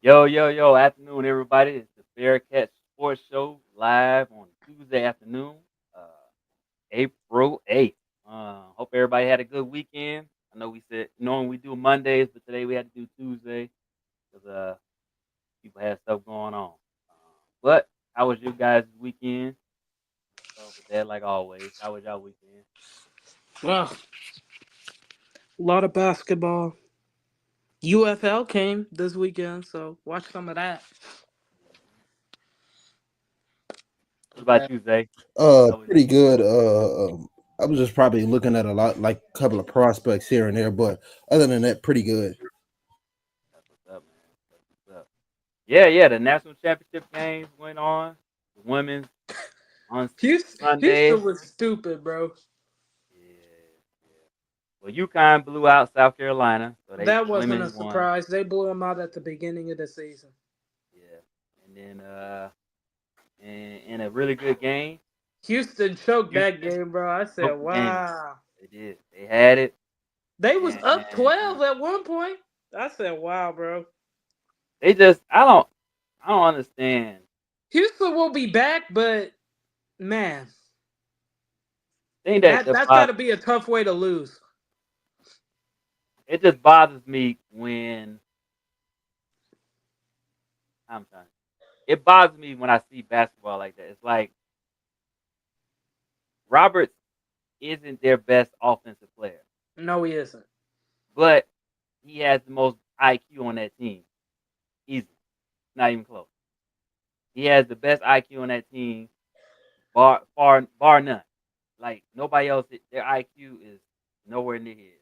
Yo, afternoon, everybody. It's the Bearcat Sports Show live on Tuesday afternoon, uh, April 8th. Hope everybody had a good weekend. I know we said normally we do Mondays, but today we had to do Tuesday because people had stuff going on. But how was you guys' weekend? So with that, like always, how was y'all weekend? Well, a lot of basketball. UFL came this weekend, so watch some of that. What about you, Zay? How was Pretty good. I was just probably looking at a lot, like a couple of prospects here and there, but other than that, pretty good. That's what's up, man. That's what's up. Yeah. The national championship games went on. The women's on Houston Sunday. was stupid, bro. Yeah. Well, UConn blew out South Carolina, so they That the wasn't a women won. surprise. They blew them out at the beginning of the season. Yeah, and then in a really good game, Houston choked that Houston game, bro. I said, choked the game. wow. They did. They had it, They was up and 12 at one point. I said, wow, bro. they just I don't understand. Houston will be back, but man, Thing that that that's got bothers to be a tough way to lose. it just bothers me when I'm trying. It bothers me when I see basketball like that. It's like Roberts isn't their best offensive player, No, he isn't. but he has the most IQ on that team. Easy, not even close. He has the best IQ on that team, bar none. Like nobody else, their IQ is nowhere near his.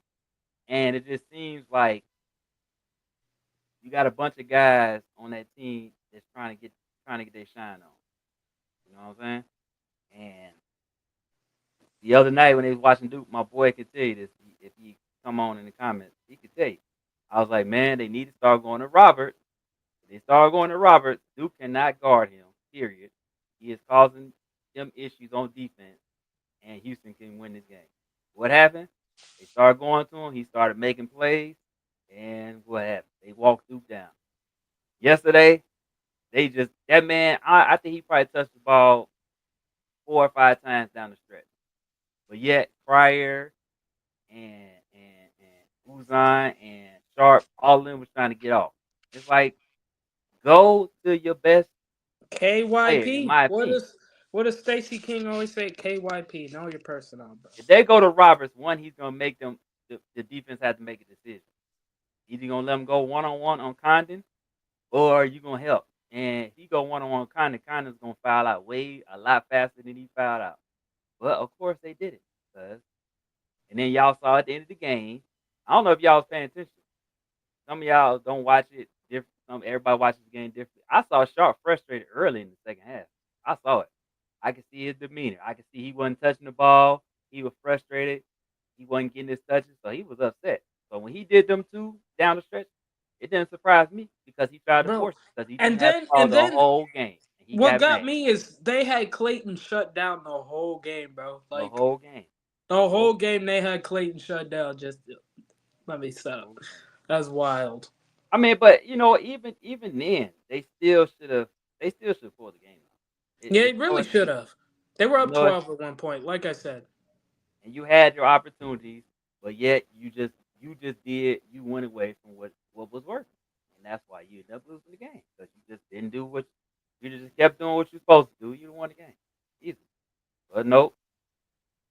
And it just seems like you got a bunch of guys on that team that's trying to get their shine on. You know what I'm saying? And the other night when they was watching Duke, my boy could tell you this. If he come on in the comments, he could tell you. I was like, man, they need to start going to Robert. If they start going to Robert, Duke cannot guard him. Period. He is causing them issues on defense, and Houston can win this game. What happened? They started going to him. He started making plays, and what happened? They walked Duke down. Yesterday, they just that man. I think he probably touched the ball 4 or 5 times down the stretch. But yet, Pryor and Uzan and Sharp, all of them was trying to get off. It's like go to your best player, in KYP. my What opinion. is what does Stacey King always say? KYP. Know your personnel, bro. If they go to Roberts, one, he's gonna make them the defense have to make a decision. Either gonna let him go one on Condon, or you gonna help. And if he go one on one Condon, Condon's gonna foul out way a lot faster than he fouled out. But of course they did it. Cause, and then y'all saw at the end of the game. I don't know if y'all was paying attention. Some of y'all don't watch it different. Everybody watches the game differently. I saw Sharp frustrated early in the second half. I saw it. I could see his demeanor. I could see he wasn't touching the ball. He was frustrated. He wasn't getting his touches, so he was upset. So when he did them two down the stretch, it didn't surprise me because he tried to Bro. force it because he didn't And have the then ball and the then whole game, and he what got got mad me is they had Clayton shut down the whole game, bro. the Like whole game, the the whole whole game they had Clayton shut down. Just let me the stop. whole game. That's wild. I mean, but even then, they still should pull the game out. Yeah, he It's so really should important. have. They were You up know, 12 at one point, like I said. and you had your opportunities, but yet you went away from what was working, and that's why you ended up losing the game because you just didn't do what you just kept doing what you're supposed to do. You won the game easy, but nope,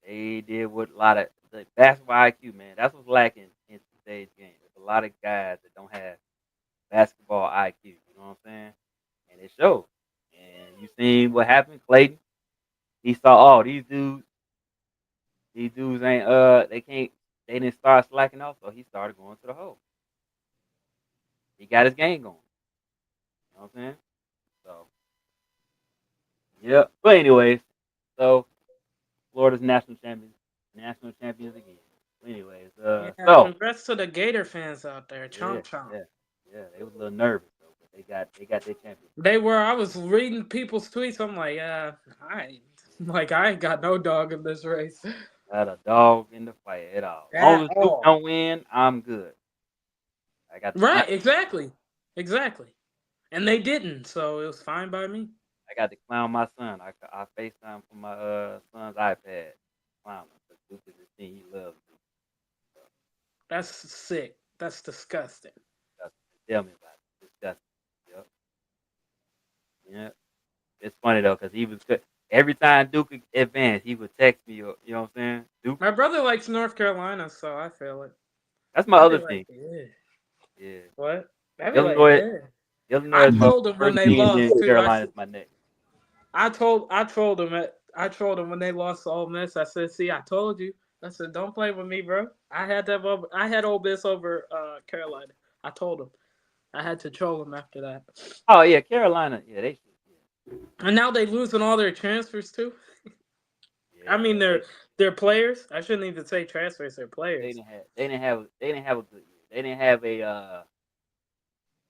they did what a lot of the basketball IQ, man. That's what's lacking in today's game. There's a lot of guys that don't have basketball IQ. You know what I'm saying? And it shows. And you seen what happened, Clayton. He saw, oh, these dudes ain't they didn't start slacking off, so he started going to the hole. He got his game going. You know what I'm saying? So yeah. But anyways, so Florida's national champions again. Anyways, Yeah, so congrats to the Gator fans out there. yeah, Chomp chomp. yeah, yeah. They was a little nervous though, but they got their championship. They were. I was reading people's tweets. I'm like, I ain't got no dog in this race Not a dog in the fight at all. As long at as Duke all. don't win, I'm good. I got the Right? Lions. Exactly. Exactly. and they didn't, so it was fine by me. I got to clown my son. I FaceTime from my son's iPad. Clown him. 'Cause Duke is his team. He loves Duke. So, That's sick. That's disgusting. that's, tell me about it. It's disgusting. Yep. Yeah. It's funny though, cause he was good. Every time Duke advanced, he would text me. You know what I'm saying? Duke. My brother likes North Carolina, so I feel it. That's my I'd be other like, team. yeah. Yeah. What? I'd be like, Illinois. yeah. Illinois I is my told him when first they team, and lost then too. Carolina's my next. I told him when they lost to Ole Miss. I said, see, I told you. I said, don't play with me, bro. I had Ole Miss over Carolina. I told him. I had to troll him after that. Oh yeah, Carolina. Yeah, they should. And now they losing all their transfers too. I Yeah, mean, yeah. they're players. I shouldn't even say transfers. They're They players. didn't have. They didn't have a good year. They didn't have a.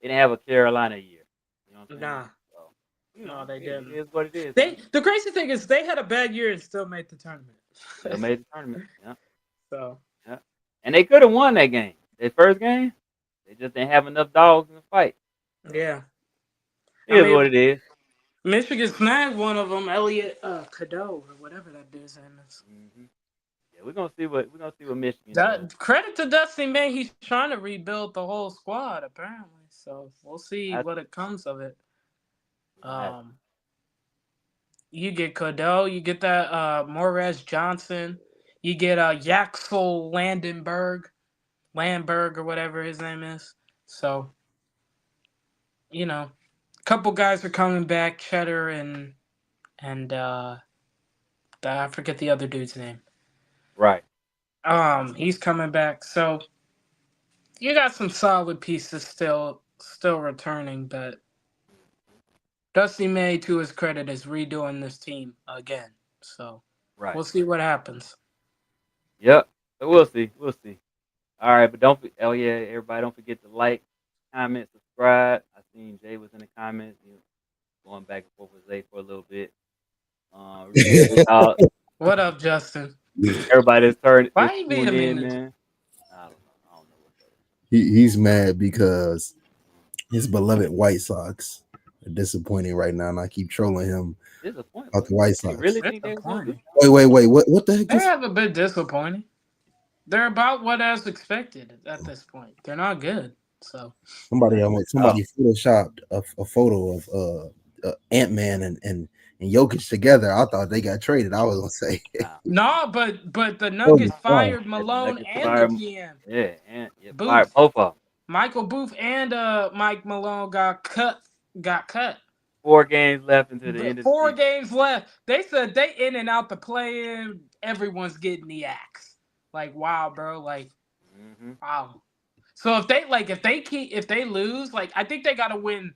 They didn't have a Carolina year. You know what I'm saying? Nah, So, no, they it didn't. is what it is, They man. the crazy thing is they had a bad year and still made the tournament. Still made the tournament. Yeah, So yeah. And they could have won that game. Their first game. They just didn't have enough dogs in the fight. So yeah, it I is mean, what it is. Michigan snagged one of them, Elliot Cadeau or whatever that dude's name is. Hmm. Yeah, we're gonna see what Michigan does. That credit to Dusty May, he's trying to rebuild the whole squad apparently. So we'll see I, what it comes of it. we're gonna have Um, you get Cadeau, you get that Morez Johnson, you get Yaxel Landberg or whatever his name is. So a couple guys are coming back, Cheddar and I forget the other dude's name. right. He's coming back. So you got some solid pieces still returning, but Dusty May, to his credit, is redoing this team again. So Right. we'll see what happens. Yep. So we'll see. We'll see. All right, but oh yeah, everybody don't forget to like, comment, subscribe. I seen Jay was in the comments, going back and forth with Zay for a little bit. Appreciate y'all. What up, Justin? Everybody that's Why you tuned being mean in, to? man. I don't know. I don't know what's up. He's mad because his beloved White Sox are disappointing right now, and I keep trolling him Disappointed. about the White They Sox. really think they was gonna do Disappointing. Wait. What the heck They is have a bit disappointing. They're about what as expected at this point. They're not good. So somebody? Oh, Somebody photoshopped a photo of Ant-Man and Jokic together. I thought they got traded. I was gonna say, nah. no, but the oh Nuggets my fired Yeah, the Malone Nuggets and the fired. GM. Yeah, and fired Booth, both of them. Michael Booth and Mike Malone got cut. Got cut. 4 games left into the But end of the 4 season. games left. They said they in and out the play in. Everyone's getting the axe. Like wow, bro. Like Hmm. wow. So if they lose, like I think they gotta win.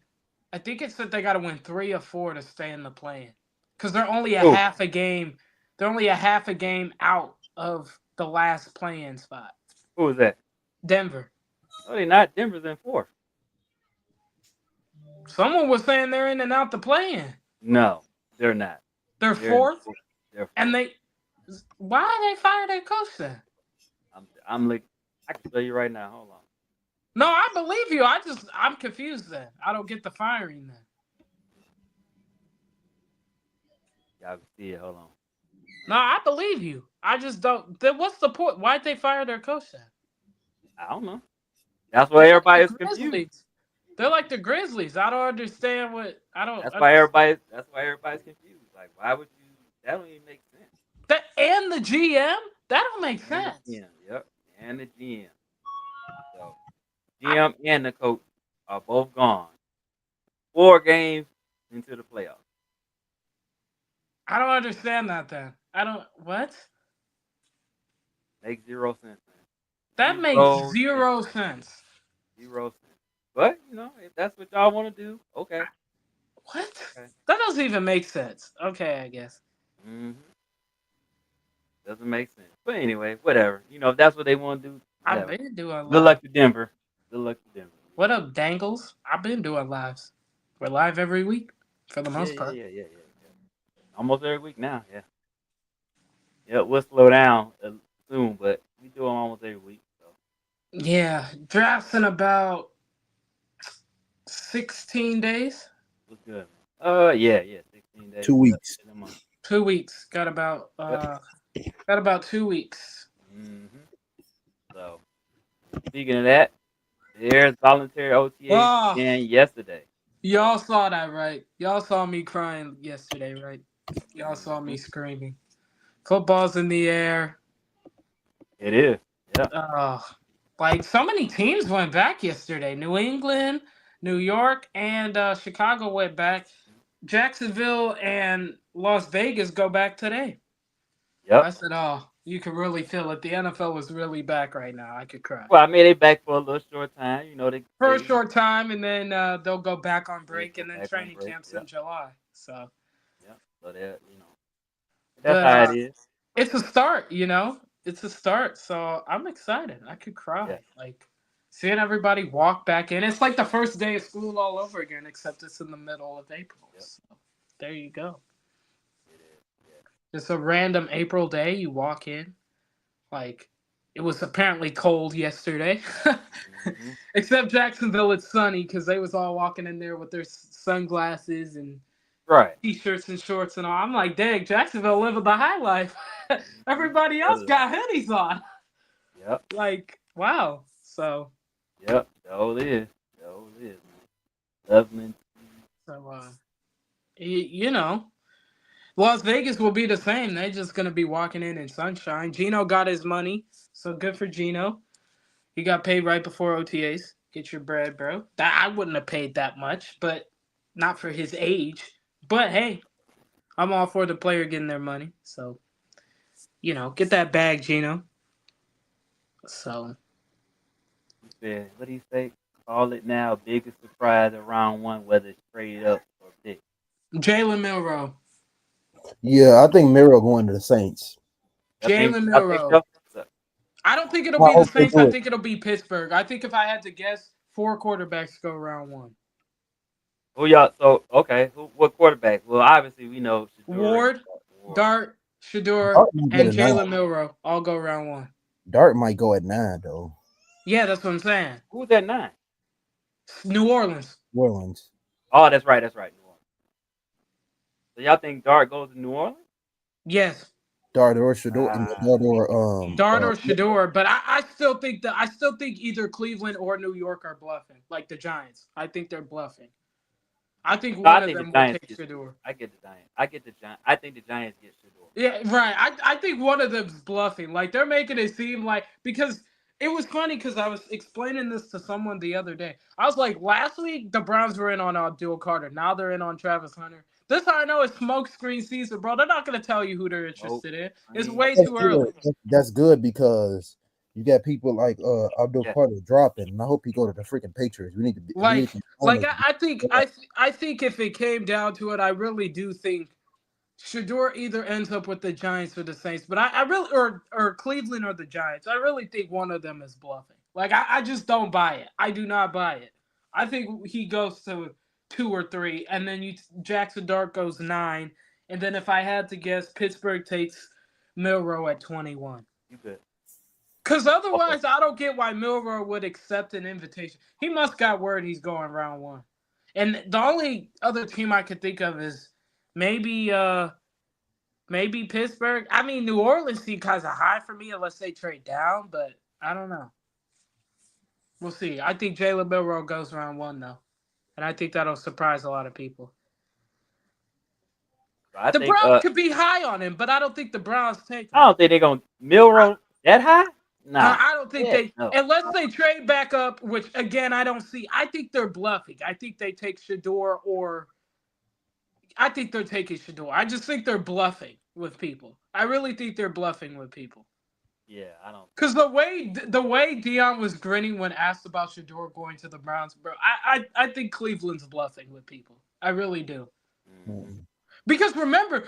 I think it's that they gotta win 3 or 4 to stay in the play-in. Because they're only a Who? half a game. They're only a half a game out of the last play-in spot. Who was that? Denver. No, they not. Denver's in 4th. Someone was saying they're in and out the play-in. No, they're not. They're They're in fourth, 4th. They're and 4th. why they fired their coach then? I'm looking. I can tell you right now. Hold on. No, I believe you. I'm confused then. I don't get the firing then. Y'all can see it. Hold on. No, I believe you. I just don't. Then what's the point? Why'd they fire their coach then? I don't know. That's why They're like the everybody is confused. Grizzlies. They're like the Grizzlies. I don't understand what I don't That's why understand. everybody. That's why everybody's confused. Like, why would you? That don't even make sense. That and the GM? That don't make And the sense. GM. Yep. And the GM. So I, GM and the coach are both gone. 4 games into the playoffs. I don't understand that then. I don't what? Makes 0 sense, That man. makes 0 sense. 0 sense. 0 sense. But if that's what y'all want to do, okay. What? Okay. That doesn't even make sense. Okay, I guess. Hmm. Doesn't make sense. But anyway, whatever. If that's what they want to do, I've whatever. been doing Good live. luck to Denver. Good luck to Denver. What up, Dangles? I've been doing lives. We're live every week for the Yeah, most yeah, part. yeah, yeah, yeah, yeah. Almost every week now. Yeah, yeah. We'll slow down soon, but we do them almost every week. So Yeah, drafts in about 16 days, What's good, man? Yeah, 16 days. 2 weeks. In a month. 2 weeks. Yep. Got about 2 weeks. hmm So speaking of that, there's voluntary OTAs Oh, began yesterday. y'all So saw that, right? Y'all saw me crying yesterday, right? Y'all saw hmm me screaming. Football's in the air. it is. Yep. Uh, like so many teams went back yesterday. New England, New York, and Chicago went back. Jacksonville and Las Vegas go back today. I Yep. said, "Oh, you can really feel it. The NFL was really back right now. I could cry Well, I mean, they back for a little short time. for a short time, and then they'll go back on they break, go and then back on training break. camps in Yep. July. So, Yep. So that's but how it is. it's a start. It's a start. So I'm excited. I could Yeah. cry. Like seeing everybody walk back in. It's like the first day of school all over again, except it's in the middle of April. Yep. So there you go. It is. Yeah. Just a random April day. You walk in. Like it was apparently cold yesterday. hmm Except Jacksonville, it's sunny because they was all walking in there with their sunglasses and Right. t-shirts and shorts and all. I'm like, dang, Jacksonville living the high life. Everybody else Yep. got hoodies on. Yep. Like, wow. So, Yep. So it is. So it is, man. Loveland. so you know, Las Vegas will be the same. They're just gonna be walking in sunshine. Gino got his money, so good for Gino. He got paid right before OTAs. Get your bread, bro. That I wouldn't have paid that much, but not for his age. But hey, I'm all for the player getting their money. So, get that bag, Gino. So, He said, what do you say? Call it now. Biggest surprise of round one, whether it's straight up or big. Jalen Milrow. Yeah, I think Miro going to the Saints. Jalen I think Milrow. so. So, I don't think it'll I be the hope they Saints. I do it. think it'll be Pittsburgh. I think if I had to guess, four quarterbacks go round one. who y'all? So okay, what quarterback? Well, obviously we know Shador and Ward, Ward. Dart, Shador, Dart might go and to nine. Jalen Milrow all go round one. Dart might go at 9 though. Yeah, that's what I'm saying. Who's at nine? New Orleans. New Orleans. Oh, that's right. That's right. New Orleans. So y'all think Dart goes to New Orleans? Yes, Dart or Shador. Ah, Dart or Dart or Shador, but I still think either Cleveland or New York are bluffing, like the Giants. I think they're bluffing. I think no, I one of think the them will Giants take get Shador. Shador. I get the Giants. I get the Giants. I think the Giants get Shador. Yeah, right. I think one of them's bluffing. Like they're making it seem like because it was funny because I was explaining this to someone the other day. I was like, last week the Browns were in on Abdul Carter. Now they're in on Travis Hunter. This how I know it's smoke screen season, bro. They're not gonna tell you who they're Smoke, interested in. It's green. way That's too good. early. That's good because you got people like Abdul Yeah. Carter dropping, and I hope he go to the freaking Patriots. We need Like, some like corners. I think if it came down to it, I really do think Shador either ends up with the Giants or the Saints, but I really or Cleveland or the Giants. I really think one of them is bluffing. Like I just don't buy it. I do not buy it. I think he goes to two or three, and then Jackson Dart goes nine, and then if I had to guess, Pittsburgh takes Milrow at 21. You good? Cause Okay. otherwise, I don't get why Milrow would accept an invitation. He must got word he's going round one. And the only other team I could think of is maybe maybe Pittsburgh. I mean, New Orleans seems kind of high for me unless they trade down, but I don't know. We'll see. I think Jalen Milrow goes round one though, and I think that'll surprise a lot of people. So I The think Browns could be high on him, but I don't think the Browns take I him. don't think they're gonna Milrow that high. Nah. I don't think Yeah. they, No. unless they trade back up, which again I don't see. I think they're bluffing. I think they take Shador, or I think they're taking Shador. I just think they're bluffing with people. I really think they're bluffing with people. Yeah. I don't think Because the way Dion was grinning when asked about Shador going to the Browns, bro, I think Cleveland's bluffing with people. I really do. so. Hmm Because remember,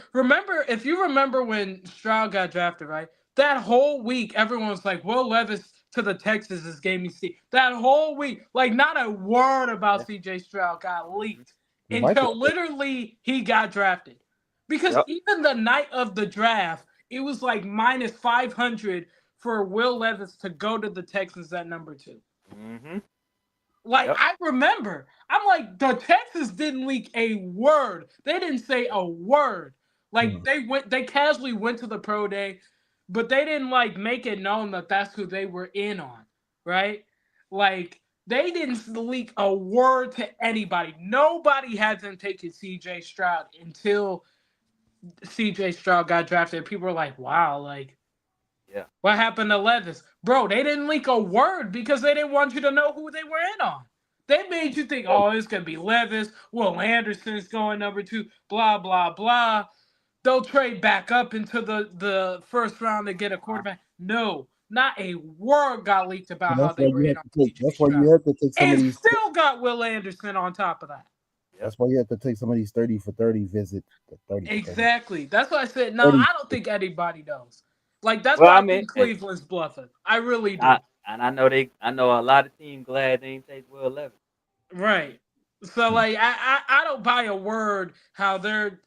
if you remember when Stroud got drafted, right? That whole week, everyone was like, Will Levis to the Texans is game you see. That whole week, like not a word Yeah. about CJ Stroud got hmm leaked He might go. until literally he got drafted. Because Yep. even the night of the draft, it was like minus 500 for Will Levis to go to the Texans at number two. hmm Like Yep. I remember, I'm like the Texas didn't leak a word. They didn't say a word. Like Hmm. they casually went to the pro day, but they didn't like make it known that that's who they were in on, right? Like they didn't leak a word to anybody. Nobody had them taking C.J. Stroud until C.J. Stroud got drafted. People were like, "Wow, like Yeah. what happened to Levis?" Bro, they didn't leak a word because they didn't want you to know who they were in on. They made you think, Yeah. oh, it's gonna be Levis, Will Anderson's going number two, blah blah blah. They'll trade back up into the first round to get a Uh-huh. quarterback. No, not a word got leaked So about how that's they why were you in have on to take. CJ That's why you Stroud. have to take some of And these. still got Will Anderson on top of that. Yep. That's why you have to take some of these 30 for 30 visits. The 30 for 30. Exactly. That's why I said, no, 30. I don't think anybody knows. Like that's Well, why I I mean, think Cleveland's bluffing. I really I do. and I know a lot of teams glad they didn't take Will Levis. Right. So like I don't buy a word how they're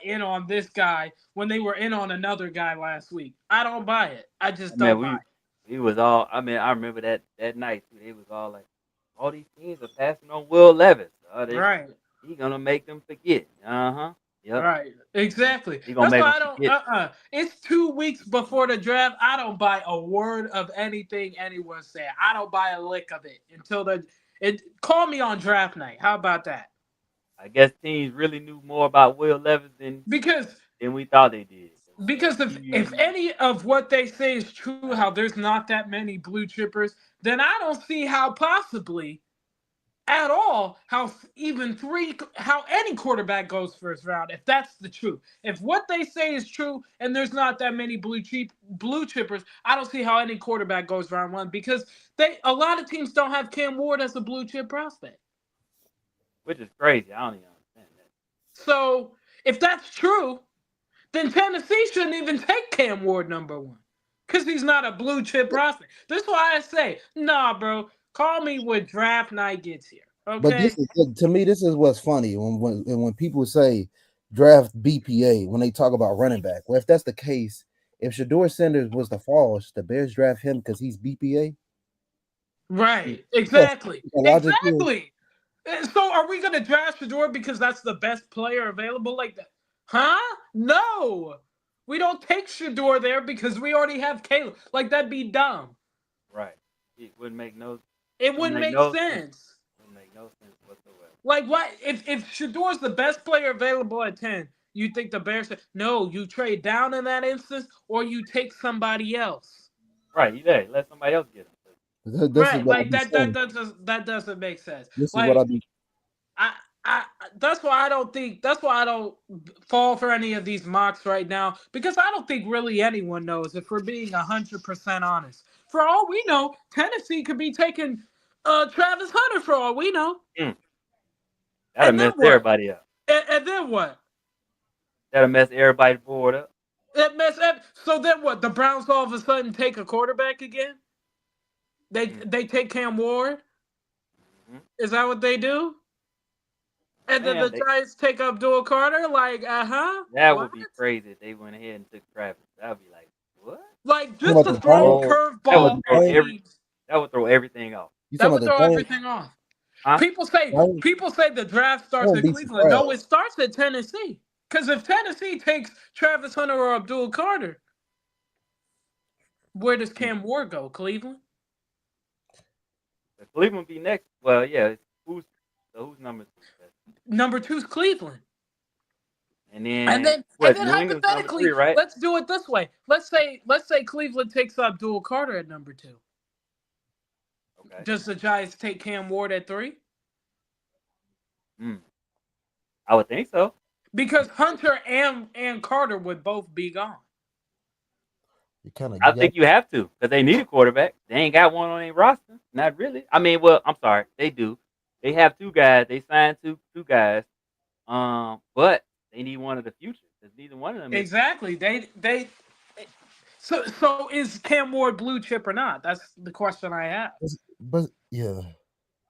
in on this guy when they were in on another guy last week. I don't buy it. I I just mean, don't buy we was all. I mean, I remember that night too. They was all like, all these teams are passing on Will Levis. it. Right. He gonna make them forget. Uh huh. Yep. Right. Exactly. He gonna That's make why them I don't forget. It's 2 weeks before the draft. I don't buy a word of anything anyone say. I don't buy a lick of it until the it call me on draft night. How about that? I guess teams really knew more about Will Levis Because than we thought they did. Because if He, any of what they say is true, how there's not that many blue chippers, then I don't see how possibly at all how even three how any quarterback goes first round if that's the truth. If what they say is true and there's not that many blue chippers, I don't see how any quarterback goes round one because they a lot of teams don't have Cam Ward as a blue chip prospect. which is crazy. I don't even understand that. So if that's true, then Tennessee shouldn't even take Cam Ward number one because he's not a blue chip prospect. That's why I say, nah, bro, call me when draft night gets here. But Okay? this is to me. This is what's funny when people say draft BPA when they talk about running back. Well, if that's the case, if Shador Sanders was the fall, should the Bears draft him because he's BPA? Right. Yes, Exactly. logically. Exactly. So are we gonna draft Shador because that's the best player available like that? Huh? No. We don't take Shador there because we already have Caleb. Like that'd be dumb. Right. It It wouldn't wouldn't make make no sense. sense. Wouldn't make no sense whatsoever. Like what if Shador's the best player available at 10, you think the Bears no, you trade down in that instance or you take somebody else. Right. You there? Let somebody else get him. This is Right, what I like be saying. that doesn't make sense. This is what I Like be. I I that's why I don't fall for any of these mocks right now because I don't think really anyone knows if we're being 100% honest. For all we know, Tennessee could be taking Travis Hunter for all we know. Mm, that'll And then mess what? everybody up. And then what? That'll mess everybody's board up. So then what? The Browns all of a sudden take a quarterback again? Mm, They take Cam Ward? hmm Is that what they do? And then Man, the Giants take Abdul Carter? Like, uh-huh. that What? would be crazy if they went ahead and took Travis. That'd be like, what? Like You just talking to about the throw a Giants? Oh, that You talking would curveball about the throw at Giants? teams. that would throw everything off. You That talking would about throw the Giants? everything off. Huh? Giants? People say the draft I starts wouldn't in be Cleveland. No, it surprised. starts at Tennessee. Because if Tennessee takes Travis Hunter or Abdul Carter, where does Mm. Cam Ward go? Cleveland? If Cleveland be next, well, yeah. Who's who's number two? Number two's Cleveland. And And then then what? New England's number three, hypothetically, right? let's do it this way. Let's say Cleveland takes Abdul Carter at number two. Okay. Does the Giants take Cam Ward at three? Mm, I would think so. Because Hunter and Carter would both be gone. You kind of I you got think you have to because they need a quarterback. They ain't got one on their roster. Not really. I mean, well, I'm sorry, they do. They have two guys. They signed two guys. But they need one of the future because neither one of them is. Exactly. They so is Cam Ward blue chip or not? That's the question I have. but yeah.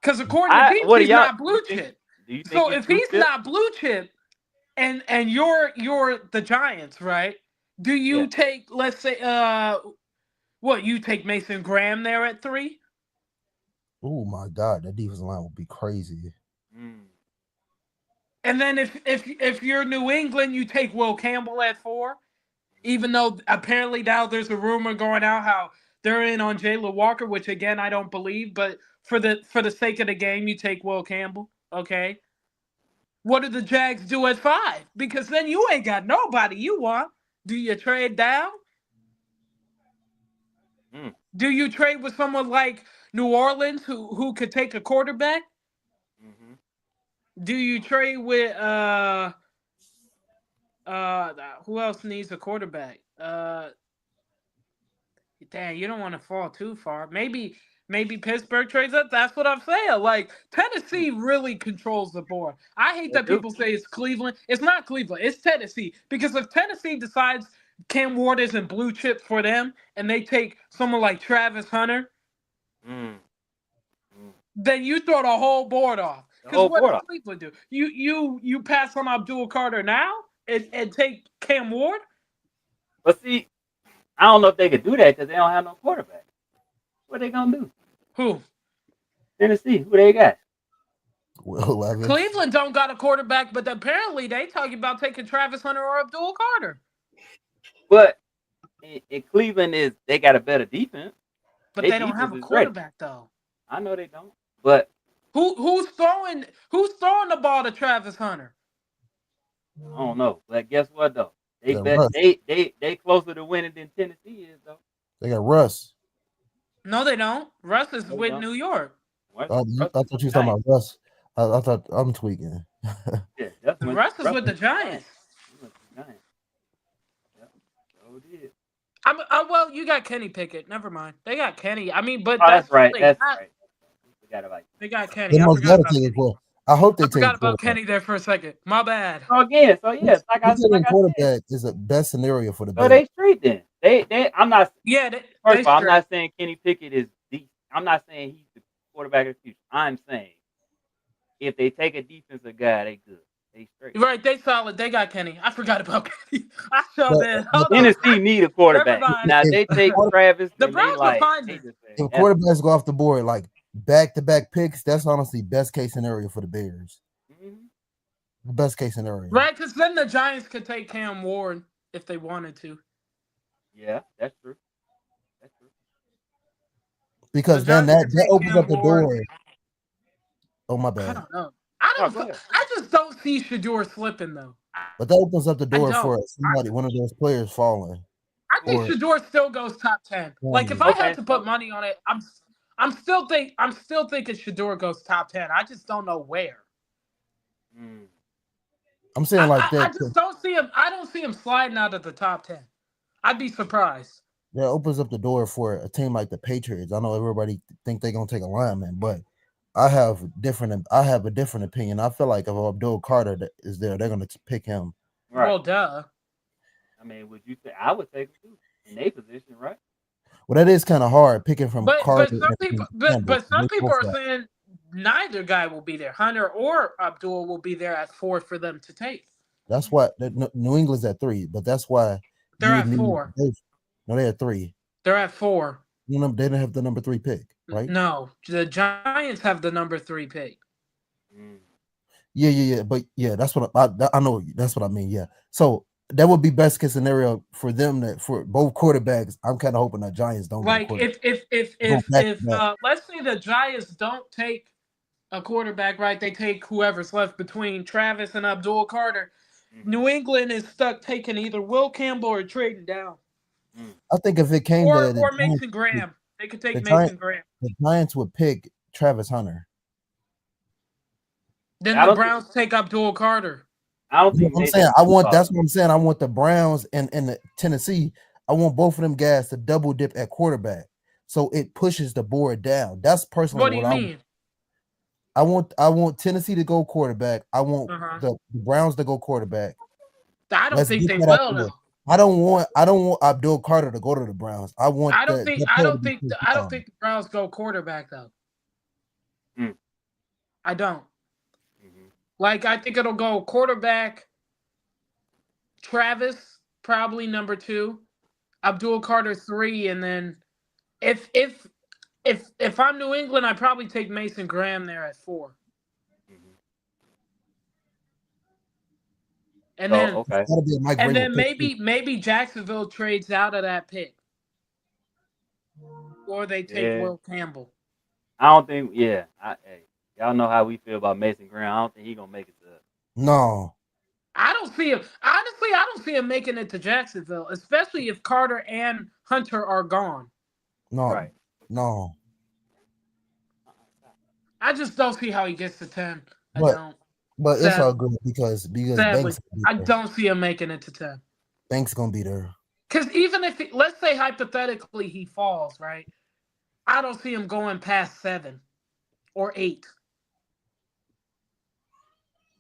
Because according to I teams, what do he's y'all not do? You blue think? chip. Do you think So he's if blue he's chip? not blue chip, and you're the Giants, right? Do Yeah. you take let's say what you take Mason Graham there at three? Oh my God, that defensive line would be crazy. Mm. And then if you're New England, you take Will Campbell at 4. Even though apparently now there's a rumor going out how they're in on Jaylen Walker, which again I don't believe, but for the sake of the game, you take Will Campbell. Okay. What do the Jags do at 5? Because then you ain't got nobody you want. Do you trade down? Mm. Do you trade with someone like New Orleans who could take a quarterback? Mm-hmm. Do you trade with who else needs a quarterback? Damn, you don't want to fall too far. Maybe Pittsburgh trades up. That's what I'm saying. Like Tennessee really controls the board. I hate They that do. people say it's Cleveland. It's not Cleveland. It's Tennessee. Because if Tennessee decides Cam Ward isn't blue chip for them, and they take someone like Travis Hunter, Mm. Mm. then you throw the whole board off. The Because whole what does board off. Cleveland do? You pass on Abdul Carter now and take Cam Ward? But see, I don't know if they could do that because they don't have no quarterback. What they gonna do? Who? Tennessee, who they got? Will Levis. Cleveland don't got a quarterback, but apparently they talking about taking Travis Hunter or Abdul Carter. But in Cleveland is they got a better defense. But Their they don't defense have a is ready. quarterback though. I know they don't, but Who's throwing the ball to Travis Hunter? I don't know. But guess what though? They They got bet Russ. they closer to winning than Tennessee is though. They got Russ. No, they don't. Russ is No, they with don't. New York. I Russ thought with you the was talking Giants. about Russ. I thought I'm tweaking. Yeah, that's when Russ is Russ with the went to the Giants. Giants. He went to the Giants. Yep. So did. Well, you got Kenny Pickett. Never mind. They got Kenny. I mean, but Oh, that's that's all right. they That's got. right. We forgot about They got They Kenny. I must forgot gotta about take a Kenny. quarter. I hope they I take a forgot about quarterback. Kenny there for a second. My bad. so again. So yeah, Me taking like I said. quarterback is the best scenario for the So Bears. they straight then. They I'm not Yeah, first they of all, I'm straight. not saying Kenny Pickett is the I'm not saying he's the quarterback of the future. I'm saying if they take a defensive guy, they good. They straight. Right, they solid. They got Kenny. I forgot about Kenny. I sure But did. but Hold on. Tennessee need a Never quarterback. mind. Now if if, they if, take quarter- Travis, The then they Browns will like find they it. just say if that's quarterbacks go off the board like back to back picks, that's honestly best case scenario for the Bears. mhm. The best case scenario Right, because then the Giants could take Cam Ward if they wanted to. Yeah, that's true. That's true. The because then Giants could that take opens Cam up the Ward. door. Oh my I bad. don't know. No, go ahead. I just don't see Shador slipping though. But that opens up the I door don't. for somebody, one of those players falling I think or Shador still goes top 10. Like if I falling. had Okay, to put so money on it, I'm still thinking Shador goes top 10. I just don't know where. mm, I'm saying like I that. just don't see him. I don't see him sliding out of the top 10. I'd be surprised. That opens up the door for a team like the Patriots. I know everybody think they're gonna take a lineman, but I have a different opinion. I feel like if Abdul Carter is there, they're gonna pick him. right. Well, duh. I mean, would you say I would take him too in their position, right? Well, that is kind of hard picking from But Carter some people and Campbell. some They people both are got- saying neither guy will be there. Hunter or Abdul will be there at 4 for them to take. That's why New England's at 3, but that's why They're you would at need. 4. No, they're at 3. They're at 4. They didn't have the number 3 pick, right? No, the Giants have the number 3 pick. Mm. Yeah. But yeah, that's what I know. That's what I mean. Yeah. So that would be best case scenario for them. That for both quarterbacks, I'm kind of hoping that Giants don't get a Like quarterback. Go if back to back. let's say the Giants don't take a quarterback, right? They take whoever's left between Travis and Abdul Carter. Mm-hmm. New England is stuck taking either Will Campbell or trading down, Mm. I think if it came to that, or Mason Graham. They could take the Mason Giants, Graham. the Giants would pick Travis Hunter. Then I the don't think Browns take Abdul Carter. I don't You know think what I'm Mason saying? too far. That's what I'm saying. I want the Browns and the Tennessee. I want both of them guys to double dip at quarterback, so it pushes the board down. That's personally What do what you mean? I want Tennessee to go quarterback. I want Uh-huh. the Browns to go quarterback. I don't Let's think get they that out will the way. though. I don't want Abdul Carter to go to the Browns. I want the player to be pushed I don't down. think the Browns go quarterback though. Mm. I don't. Mm-hmm. Like I think it'll go quarterback Travis, probably number 2, Abdul Carter 3, and then if If I'm New England, I probably take Mason Graham there at 4, Mhm. and So then okay, That'll be a Mike Vrabel pick too. maybe Jacksonville trades out of that pick, or they take yeah. Will Campbell. I don't think. Yeah, hey, y'all know how we feel about Mason Graham. I don't think he gonna make it to. No, I don't see him. Honestly, I don't see him making it to Jacksonville, especially if Carter and Hunter are gone. no, Right. no. I just don't see how he gets to 10. I But don't. but it's all Sadly, good because sadly, Banks gonna be I there. don't see him making it to 10. Banks gonna be there. Because even if, let's say hypothetically he falls, right? I don't see him going past 7 or 8.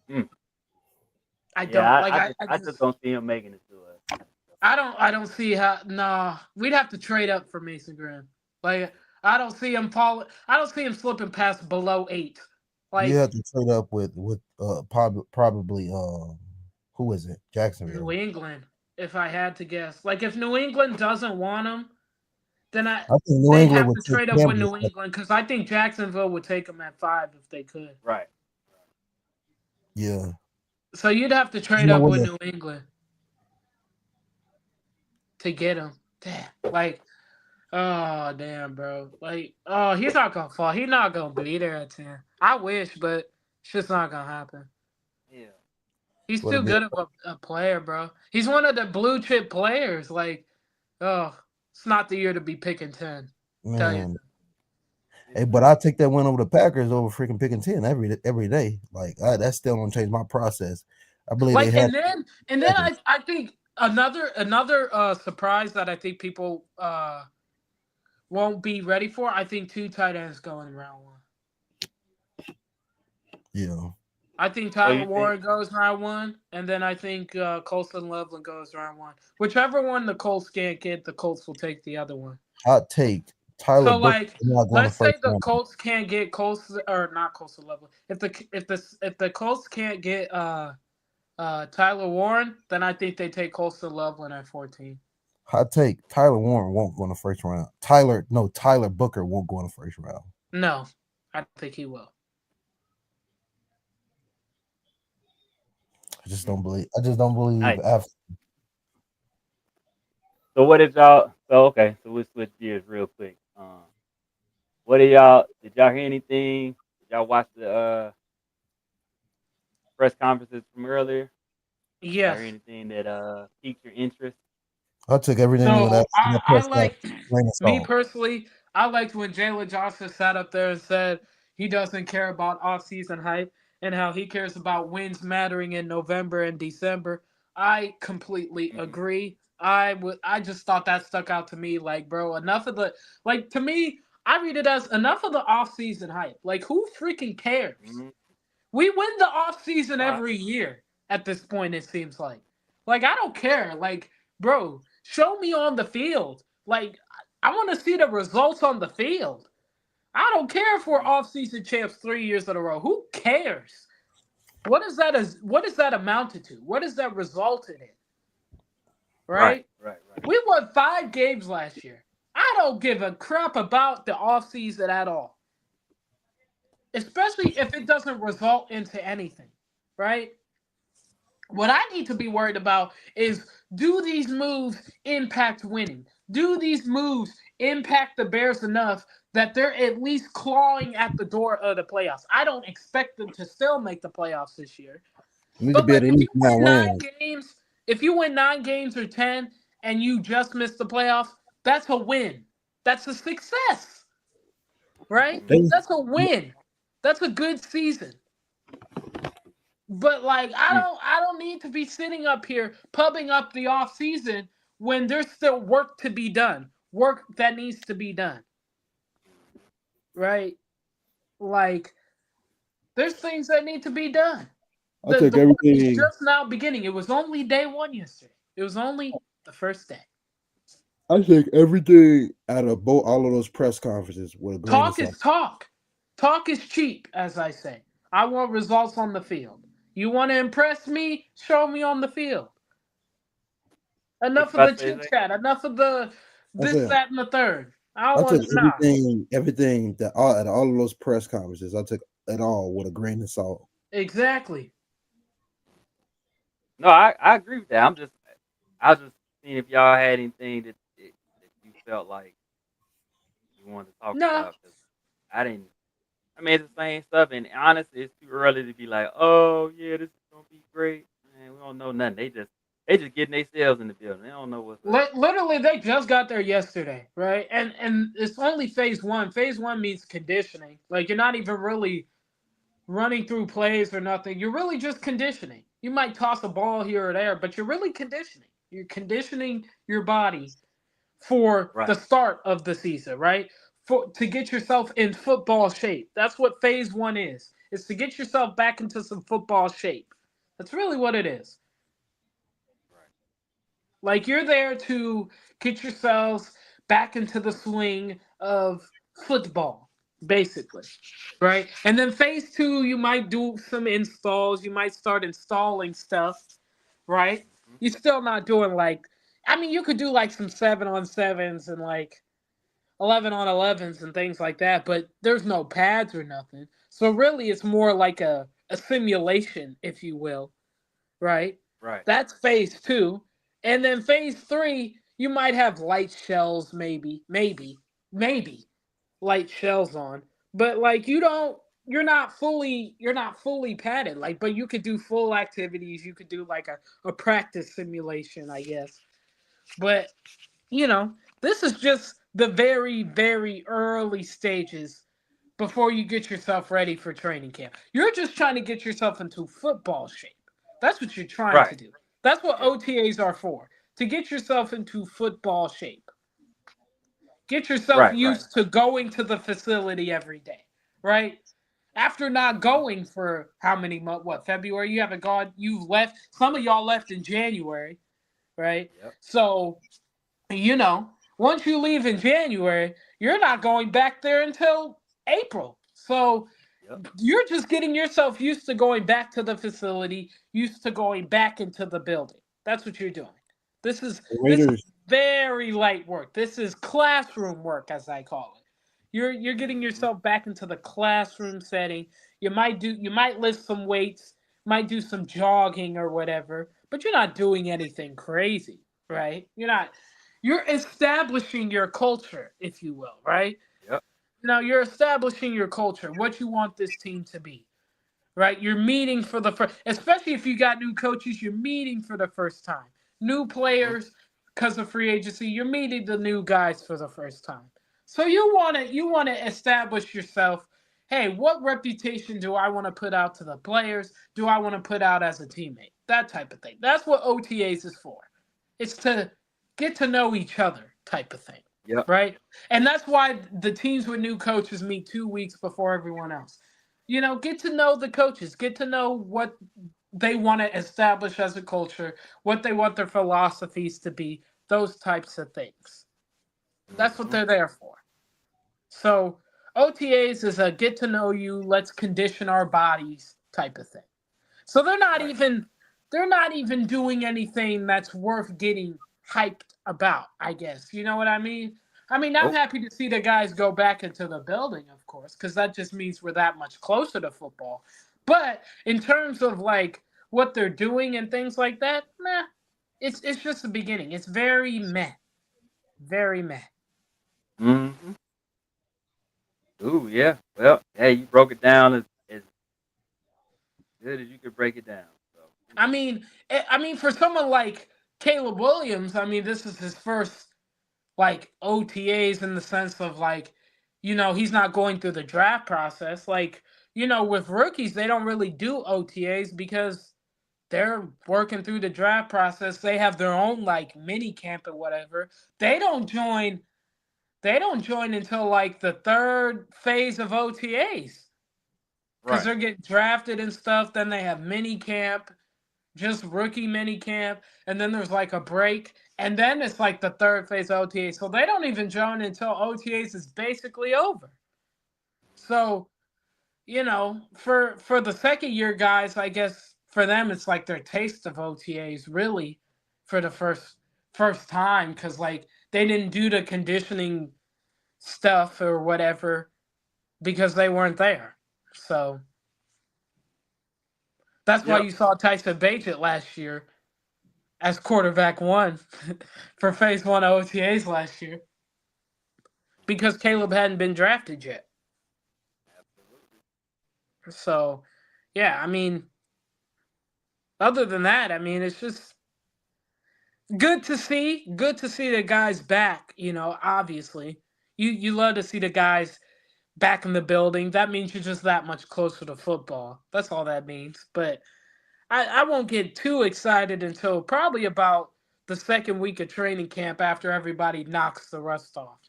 Mm. I Yeah, don't like. I just don't see him making it to a. I don't see how. Nah, we'd have to trade up for Mason Graham. Like I don't see him fall. I don't see him slipping past below 8. You Like have to trade up with probably who is it? New Jacksonville. England, if I had to guess. Like if New England doesn't want him, then I think New they'd England have would to take trade up with Campbell. New England because I think Jacksonville would take him at 5 if they could. Right. Yeah. So you'd have to You trade know up with what? New England to get him. Damn. Like, oh damn, bro. Like, oh, he's not gonna fall. He's not gonna be there at 10. I wish, but it's just not gonna happen. Yeah. He's Would too have been good of a player, bro. He's one of the blue chip players. Like, oh, it's not the year to be picking 10. Tell you. man. Yeah. Hey, but I take that win over the Packers over freaking picking 10 every day. Like that still don't change my process. I believe they Like, had and then Packers. I think another surprise that I think people won't be ready for. I think 2 tight ends going in round 1. Yeah. I think So Tyler you think? Warren goes round 1, and then I think Colston Loveland goes round 1. Whichever one the Colts can't get, the Colts will take the other one. Hot take. Tyler So Book like, not going to let's say first the round. Colts can't get Colston or not Colston Loveland. If the Colts can't get Tyler Warren, then I think they take Colston Loveland at 14. Hot take. Tyler Warren won't go in the first round. Tyler Booker won't go in the first round. No, I don't think he will. I just Mm, don't believe. I just don't believe. nice. So what did y'all? So okay. So we'll switch gears real quick. What did y'all? Did y'all hear anything? Did y'all watch the press conferences from earlier? Y'all Yes. hear anything that piqued your interest? I took everything with So that I press got like grain of me salt. personally. I liked when Jalen Johnson sat up there and said he doesn't care about off-season hype and how he cares about wins mattering in November and December. I completely Hmm. agree. I just thought that stuck out to me. Like, bro, enough of the like to me. I read it as enough of the off-season hype. Like, who freaking cares? Hmm. We win the offseason Right. every year at this point, it seems like. Like, I don't care. Like, bro, show me on the field. Like, I want to see the results on the field. I don't care if we're Hmm. offseason champs 3 years in a row. Who cares? What is that amounted to? What does that resulted in? Right. Right? Right. Right. We won 5 games last year. I don't give a crap about the offseason at all. Especially if it doesn't result into anything. Right? What I need to be worried about is, do these moves impact winning? Do these moves impact the Bears enough that they're at least clawing at the door of the playoffs? I don't expect them to still make the playoffs this year. We could But be at like, if you least win 9 9 wins. games, if you win 9 games or 10 and you just miss the playoffs, that's a win. That's a success, right? They, Hmm. That's a win. That's a good season. But like, Mm. I don't need to be sitting up here pubbing up the off season when there's still work to be done. Work that needs to be done. Right? Like, there's things that need to be done. I took The work is everything. just now beginning. It was only day 1 yesterday. It was only the first day. I take everything out of both all of those press conferences with a grain of Talk salt. is talk. Talk is cheap, as I say. I want results on the field. You want to impress me? Show me on the field. What you Enough of about the to say, chit Zay? chat. Enough of the I this, said, that, and the third. I don't I want took to know. everything that all at all of those press conferences. I took it all with a grain of salt. Exactly. No, I agree with that. I was just seeing if y'all had anything that you felt like you wanted to talk No, about because I didn't. I mean, it's the same stuff, and honestly, it's too early to be like, oh yeah, this is gonna be great. Man, we don't know nothing. They just getting themselves in the building. They don't know what's up. literally, they just got there yesterday, right? And it's only phase one. Phase one means conditioning. Like you're not even really running through plays or nothing. You're really just conditioning. You might toss a ball here or there, but you're really conditioning. You're conditioning your body for the Right, start of the season, right? For to get yourself in football shape. That's what phase one is. Is to get yourself back into some football shape. That's really what it is. right. Like you're there to get yourselves back into the swing of football, basically. Right? And then phase two, you might do some installs. You might start installing stuff, right? Mhm. You're still not doing like, I mean, you could do like some 7-on-7s and like 11-on-11s and things like that, but there's no pads or nothing. So really, it's more like a simulation, if you will, right? Right. That's phase two. And then phase three, you might have light shells, maybe light shells on. But like you're not fully padded. Like, but you could do full activities. You could do like a practice simulation, I guess. But you know, this is just the very, very early stages before you get yourself ready for training camp. You're just trying to get yourself into football shape. That's what you're trying to Right. do. That's what Yeah. OTAs are for. To get yourself into football shape. Get yourself Right. Right. used to going to the facility every day, right? After not Mhm. going for how many months? What, February? You haven't gone. You've left. Some of y'all left in January, right? Yep. So once you leave in January, you're not going back there until April. So Yep. you're just getting yourself used to going back to the facility, used to going back into the building. That's what you're doing. This is The this is Raiders, very light work. This is classroom work, as I call it. You're getting Mhm. yourself back into the classroom setting. You might lift some weights, might do some jogging or whatever, but you're not doing anything crazy, right? You're establishing your culture, if you will, right? Yep. You're establishing your culture, what you want this team to be, right? You're meeting for the first, especially if you got new coaches, you're meeting for the first time. New Mhm. players, because of free agency, you're meeting the new guys for the first time. So you want to establish yourself. Hey, what reputation do I want to put out to the players? Do I want to put out as a teammate? That type of thing. That's what OTAs is for. It's to get to know each other type of thing, Yep. right? And that's why the teams with new coaches meet 2 weeks before everyone else. Get to know the coaches, get to know what they want to establish as a culture, what they want their philosophies to be, those types of things. That's what Mhm. they're there for. So OTAs is a get to know you, let's condition our bodies type of thing. So Right. they're not even doing anything that's worth getting hyped about, I guess. You know what I mean? I mean, I'm Nope. happy to see the guys go back into the building, of course, because that just means we're that much closer to football. But in terms of like what they're doing and things like that, meh. It's just the beginning. It's very meh. Very meh. Mhm. Ooh, yeah. Well, hey, you broke it down as good as you could break it down. So, I mean, for someone like Caleb Williams, I mean, this is his first like OTAs in the sense of like, he's not going through the draft process. Like, with rookies, they don't really do OTAs because they're working through the draft process. They have their own like mini camp or whatever. They don't join they don't join until like the third phase of OTAs because right. they're getting drafted and stuff. Then they have mini camp, just rookie mini camp, and then there's like a break, and then it's like the third phase OTA. So they don't even join until OTAs is basically over. So for the second year guys, I guess for them it's like their taste of OTAs really for the first time because like they didn't do the conditioning stuff or whatever because they weren't there. So that's why Yep. you saw Tyson Bagent last year as quarterback one for phase one of OTAs last year because Caleb hadn't been drafted yet. Absolutely. So, yeah, I mean, other than that, I mean, it's just good to see. Good to see the guys back. Obviously, you love to see the guys back in the building. That means you're just that much closer to football. That's all that means. But I won't get too excited until probably about the second week of training camp after everybody knocks the rust off.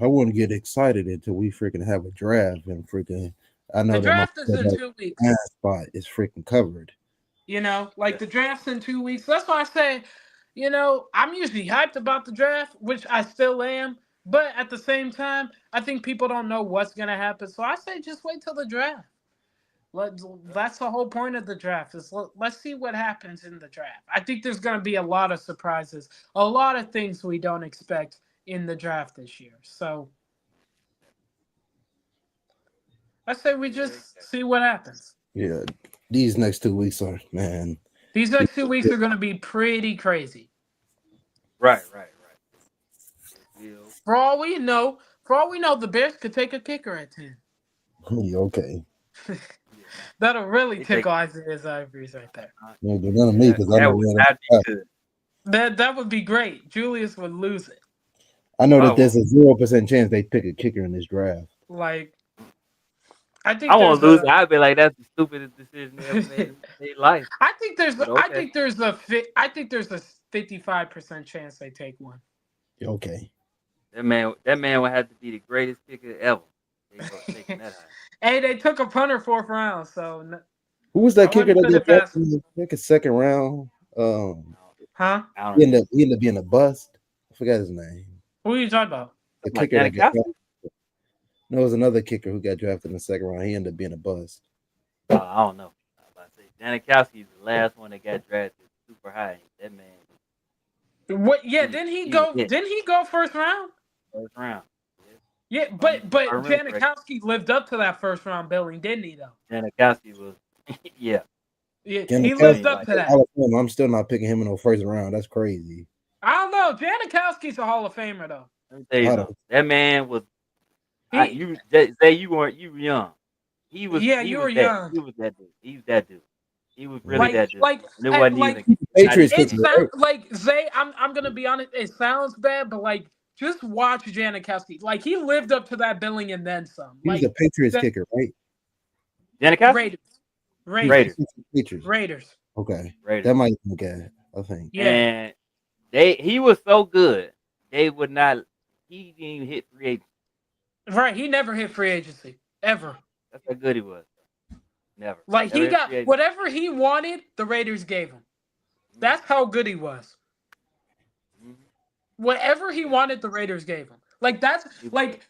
I wouldn't get excited until we freaking have a draft and freaking. I The know that my draft is in 2 weeks. spot is freaking covered. Like Yeah. the draft's in 2 weeks. That's why I say, I'm usually hyped about the draft, which I still am. But at the same time, I think people don't know what's gonna happen. So I say just wait till the draft. Let That's the whole point of the draft. Let's see what happens in the draft. I think there's gonna be a lot of surprises, a lot of things we don't expect in the draft this year. So I say we Yeah. just see what happens. Yeah, these next 2 weeks are man. These next 2 weeks are gonna be pretty crazy. Right. Right. Right. It will. For all we know, the Bears could take a kicker at 10. Okay, Yeah. That'll really They take. tickle Isaiah's ivories right there. yeah, they're gonna me That because I that know would we're that'd be gonna. good. That would be great. Julius would lose it. I know that Oh there's well. a 0% chance they pick a kicker in this draft. Like I I think won't there's lose. a I'd be like, that's the stupidest decision they ever made in their life. I think there's But I okay. think there's a fi- I think there's a 55% chance they take one. Okay, That man would have to be the greatest kicker ever. They go taking that high. Hey, they took a punter fourth round, so who was I that kicker wouldn't that put got it past drafted them. in the second round? Huh? I don't He even ended up being a bust. I forgot his name. Who are you talking about? The like kicker that got Janikowski. drafted. No, it was another kicker who got drafted in the second round. He ended up being a bust. I don't know. I was about to say Janikowski is the last one that got drafted super high. That man, What? Yeah, he was didn't he he was go? hit Didn't he go first round? first round. Yeah, Yeah, if but I but remember correctly, Janikowski lived up to that first round billing, didn't he? Though. Janikowski was yeah. Yeah, he I lived mean, Janikowski, up like to that. Hall of Fame, I'm still not picking him in the first round. That's crazy. I don't know. Janikowski's a Hall of Famer though. let me tell you How something. That man was. He, You say you weren't you were young. He was yeah, he you was were that. young. He was that dude. He was that dude. He was really the Like, that dude. like, And it wasn't like even not Patriots even it kicker, cancer. sound right? like Zay. I'm gonna be honest. It sounds bad, but like, just watch Janikowski. Like, he lived up to that billing and then some. He was a Like, Patriots that kicker, right? Janikowski? Raiders, He was Raiders. Raiders, Patriots. Raiders. Okay, Raiders. that might look at it, I think. Yeah, And he was so good, they would not he didn't even hit free agent. right. He never hit free agency ever. That's how good he was. Never. Like, Never he hit got free agent. whatever he wanted. The Raiders gave him. That's how good he was. Mm-hmm. Whatever he Yeah. wanted, the Raiders gave him. Like, that's He was good. like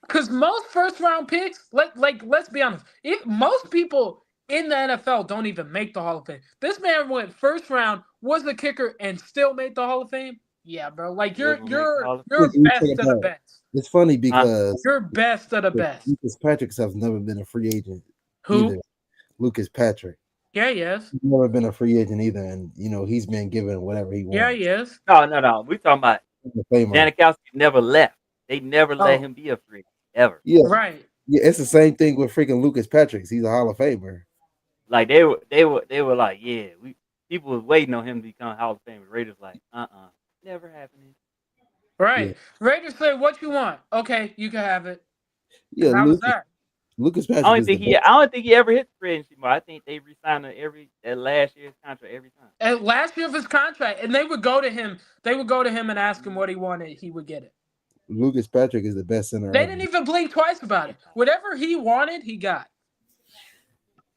because most first round picks, let's be honest, if most people in the NFL don't even make the Hall of Fame. This man went first round, was a kicker, and still made the Hall of Fame. Yeah, bro. Like Still you're gonna make the you're Hall of Look, you're you talk best of the about best. it's funny Huh? because You're best of the best. Lucas Patrick has never been a free agent either. Who? Lucas Patrick. Yeah, he is. He's never been a free agent either, and he's been given whatever he Yeah, he wants. is. No. We talking about The Famer. Janikowski never left. They never let Oh, him be a free agent, ever. Yeah, right. yeah, it's the same thing with freaking Lucas Patrick. He's a Hall of Famer. Like they were like, yeah, we people was waiting on him to become Hall of Fame. Raiders like, never happening. Yeah, Right. Raiders say what you want. Okay, you can have it. yeah. That was that. Lucas I Patrick don't is the think he best. I don't think he ever hit free agency. But I think they re-signed him at last year's contract every time. And last year of his contract, and they would go to him. They would go to him and ask him Mhm. what he wanted. He would get it. Lucas Patrick is the best center They ever. didn't even blink twice about it. Whatever he wanted, he got,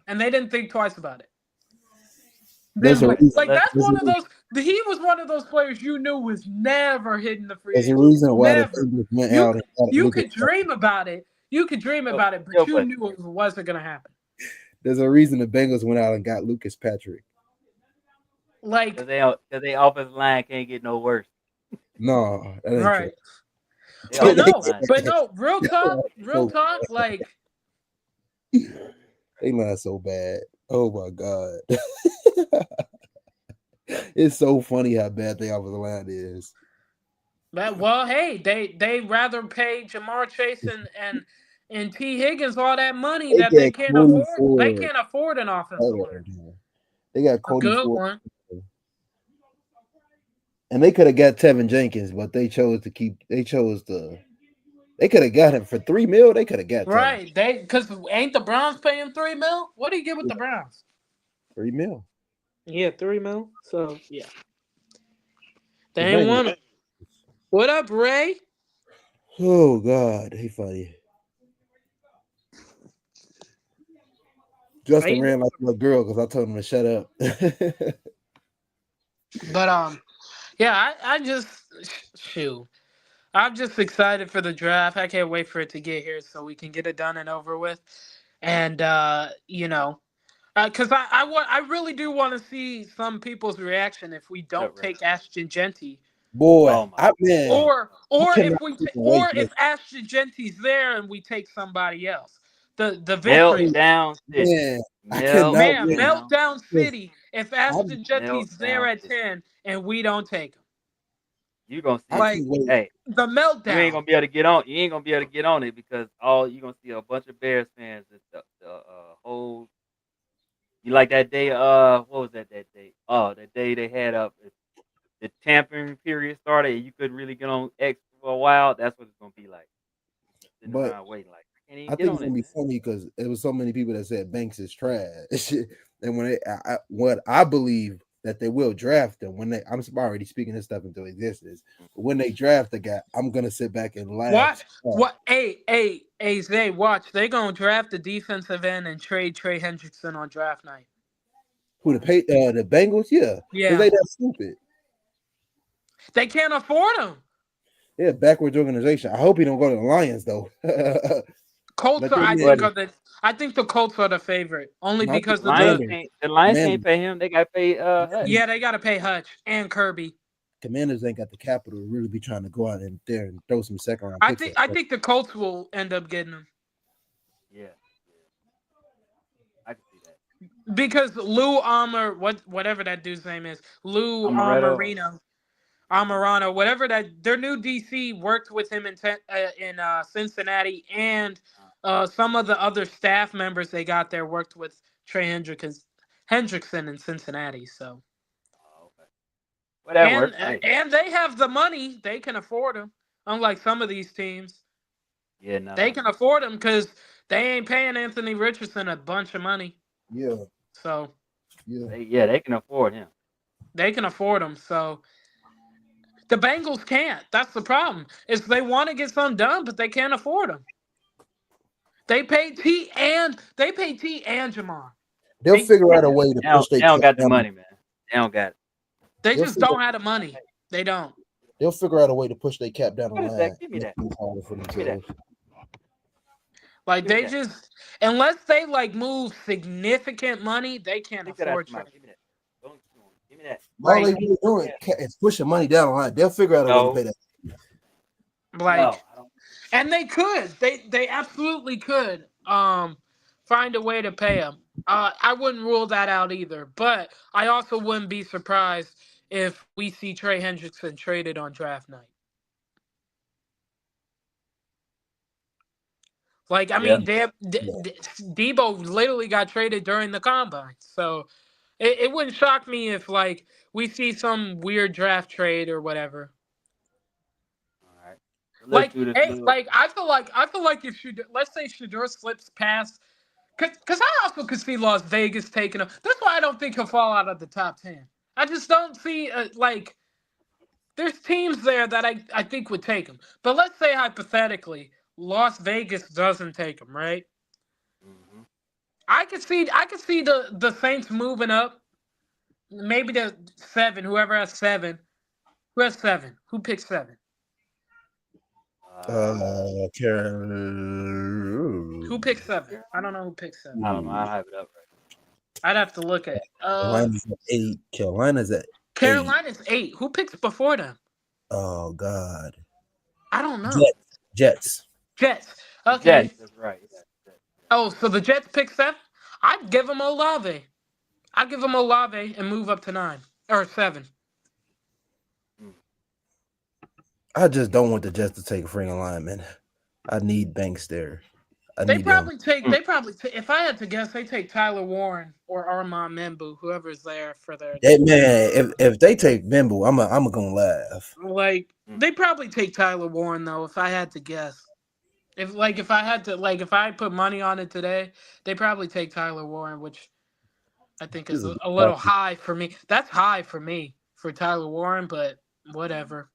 and they didn't think twice about it. There's Then a blink. reason. Like Unless that's There's one a, of those. He was one of those players you knew was never hitting the free there's a agent. reason why the Never. Bengals went You out could and got you Lucas could Patrick. dream about it. You could dream yo, about it, but yo, you but knew it wasn't gonna happen. There's a reason the Bengals went out and got Lucas Patrick. Like because they offensive line can't get no worse. No, that ain't true. right. They But always no, lying. but no, real talk, real so talk. Like they lie so bad. Oh my god. It's so funny how bad they offensive line is. that. Well, hey, they rather pay Jamar Chase and T Higgins all that money They that they got can't Cody afford. They Ford. can't afford an offensive Hold line. on. They got A Cody good Ford. one. And they could have got Tevin Jenkins, but they chose to keep. They could have got him for $3 million. They could have got Tevin. Right. Because ain't the Browns paying $3 million? What do you get with the Browns? $3 million. Yeah, $3 million. So yeah. The They ain't Bengals. want it. What up, Ray? Oh God, he funny. How Justin you doing? ran like a little girl because I told him to shut up. But yeah, I just shoot. I'm just excited for the draft. I can't wait for it to get here so we can get it done and over with. And because I really do want to see some people's reaction if we What up, don't Ray? take Ashton Genty, Oh Boy, my I man, I or cannot if we freaking or wait. if Listen, Ashton Genty's there and we take somebody else. The I victory can't, Meltdown City. man, I cannot man, wait. Meltdown. meltdown Listen, city. If I'm, Ashton Genty's there Meltdown at City. 10 and we don't take him, You gonna I see. like can't wait. Hey, the you ain't meltdown. gonna be able to get on. You ain't gonna be able to get on it because all you gonna see a bunch of Bears fans. The whole. You like that day? What was that day? Oh, that day they had the tampering period started and you couldn't really get on X for a while. That's what it's gonna be like. Sitting But around waiting like I can't even I get think it's on gonna it, be man. funny because there was so many people that said Banks is trash. And when what I believe that they will draft him when I'm already speaking this stuff into existence. But when they draft the guy, I'm gonna sit back and laugh. Watch what? Hey, Zay, watch. They gonna draft the defensive end and trade Trey Hendrickson on draft night. Who the Bengals? Yeah, because Yeah, they that stupid. they can't afford him. They're a backwards organization. I hope he don't go to the Lions though. Colts Let are, them I in. think, But are the. I think the Colts are the favorite only No, I think because of the. The Lions Commanders, can't pay him. They got to pay Hutch. Yeah, they got to pay Hutch and Kirby. Commanders ain't got the capital to really be trying to go out and there and throw some second round picks at. I think the Colts will end up getting him Yeah, I can see that. because Lou Armor, whatever that dude's name is, Lou Amaretto. Amarano, whatever that their new DC worked with him in Cincinnati, and some of the other staff members they got there worked with Trey Hendrickson in Cincinnati. So Oh, okay. Well, that works. Hey, and they have the money; they can afford him. Unlike some of these teams, yeah, no, they no, can no. afford him because they ain't paying Anthony Richardson a bunch of money. Yeah, So yeah. They can afford him. they can afford him. So the Bengals can't. That's the problem. Is they want to get something done, but they can't afford him. They pay T and Jamar. They'll They figure out a way to push their They don't cap got the down. money, man. They don't got it. they They'll just figure don't have the money. They don't. they'll figure out a way to push their cap down the What is that? line. Give me Make that. things harder for Give me that. themselves. Like Give me they that. just unless they like move significant money, they can't Take that out afford your mouth. Trey. Give me that. Don't chew on it. Give me that. All they Like really doing Yeah. is pushing money down the line. They'll figure out a way to No, pay that. like no, I don't. and they could. They absolutely could find a way to pay him. I wouldn't rule that out either, but I also wouldn't be surprised if we see Trey Hendrickson traded on draft night. Like, I Yeah. mean, Debo literally got traded during the combine, so it wouldn't shock me if like we see some weird draft trade or whatever. All right. So let's Like, do this hey, little. like I feel like if let's say Shador slips past, because I also could see Las Vegas taking him. That's why I don't think he'll fall out of the top 10. I just don't see like there's teams there that I think would take him. But let's say hypothetically, Las Vegas doesn't take him, right? Hmm. I could see the Saints moving up. Maybe the 7, whoever has 7. Who has 7? Who picks 7? Who picks 7? Carolina? I don't know who picks 7. I don't know. I'll have it up I'd have to look at. Carolina's at 8. Carolina's at 8. Carolina's 8. Who picks before them? Oh God. I don't know. Jets. Jets. Jets. The Jets. Okay. That's right. Yeah, Jets, Oh, so the Jets pick 7? I'd give them Olave. I'd give them Olave and move up to 9 or 7. yeah. I just don't want the Jets to take a freaking lineman. I need Banks there. I They need them. probably take. Mm. They probably. If I had to guess, they take Tyler Warren or Armand Membu, whoever's there for their. That man, if they take Bimbo, I'm gonna laugh. Like Mm. they probably take Tyler Warren though. If I had to guess, if I had to if I put money on it today, they probably take Tyler Warren, which I think This is is a little fucking- high for me. That's high for me for Tyler Warren, but whatever.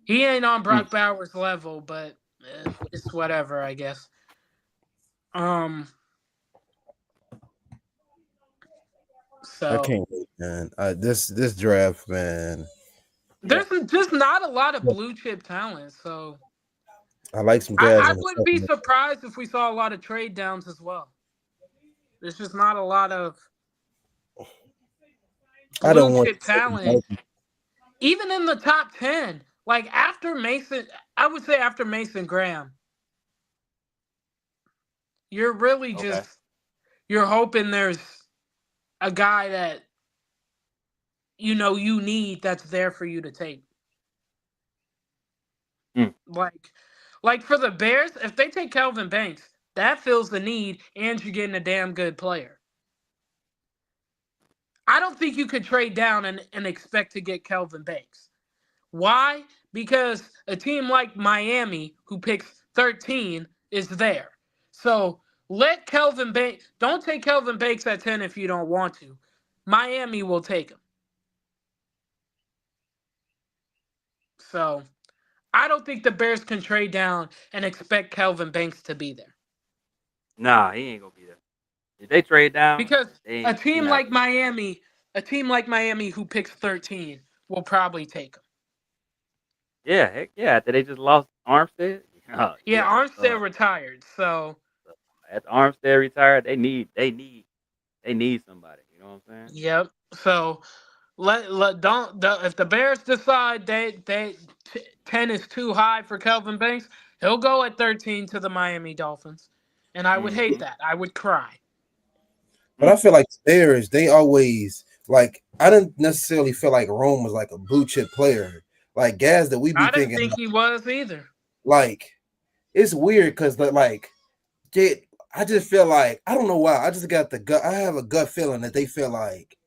He ain't on Mm. Brock Bowers level, but it's whatever, I guess. Um. I So can't wait, man. This draft, man. Yeah. there's just not a lot of blue chip talent, so I like some I, guys I in the wouldn't be second. surprised if we saw a lot of trade downs as well. There's just not a lot of I blue don't want chip talent, even in the top 10. Like after Mason, I would say after Mason Graham, you're really Okay. just you're hoping there's a guy that you need that's there for you to take. Mm. Like for the Bears, if they take Kelvin Banks, that fills the need, and you're getting a damn good player. I don't think you could trade down and expect to get Kelvin Banks. Why? Because a team like Miami, who picks 13, is there. So let Kelvin Banks, don't take Kelvin Banks at 10 if you don't want to. Miami will take him. So I don't think the Bears can trade down and expect Kelvin Banks to be there. Nah, he ain't gonna be there. If they trade down, Because they a ain't. He team not. like Miami, a team like Miami who picks 13 will probably take him. Yeah, heck yeah. After they just lost Armstead. Oh Yeah, yeah. Armstead retired, so After Armstead retired, they need somebody. You know what I'm saying? yep. So if the Bears decide 10 is too high for Kelvin Banks, he'll go at 13 to the Miami Dolphins, and I would hate Mm-hmm. that. I would cry. but Mm. I feel like the Bears, they always like I didn't necessarily feel like Rome was like a blue chip player. Like guys that we be I didn't thinking think he was either. like it's weird because like get I just feel like I don't know why. I just got the gut. I have a gut feeling that they feel like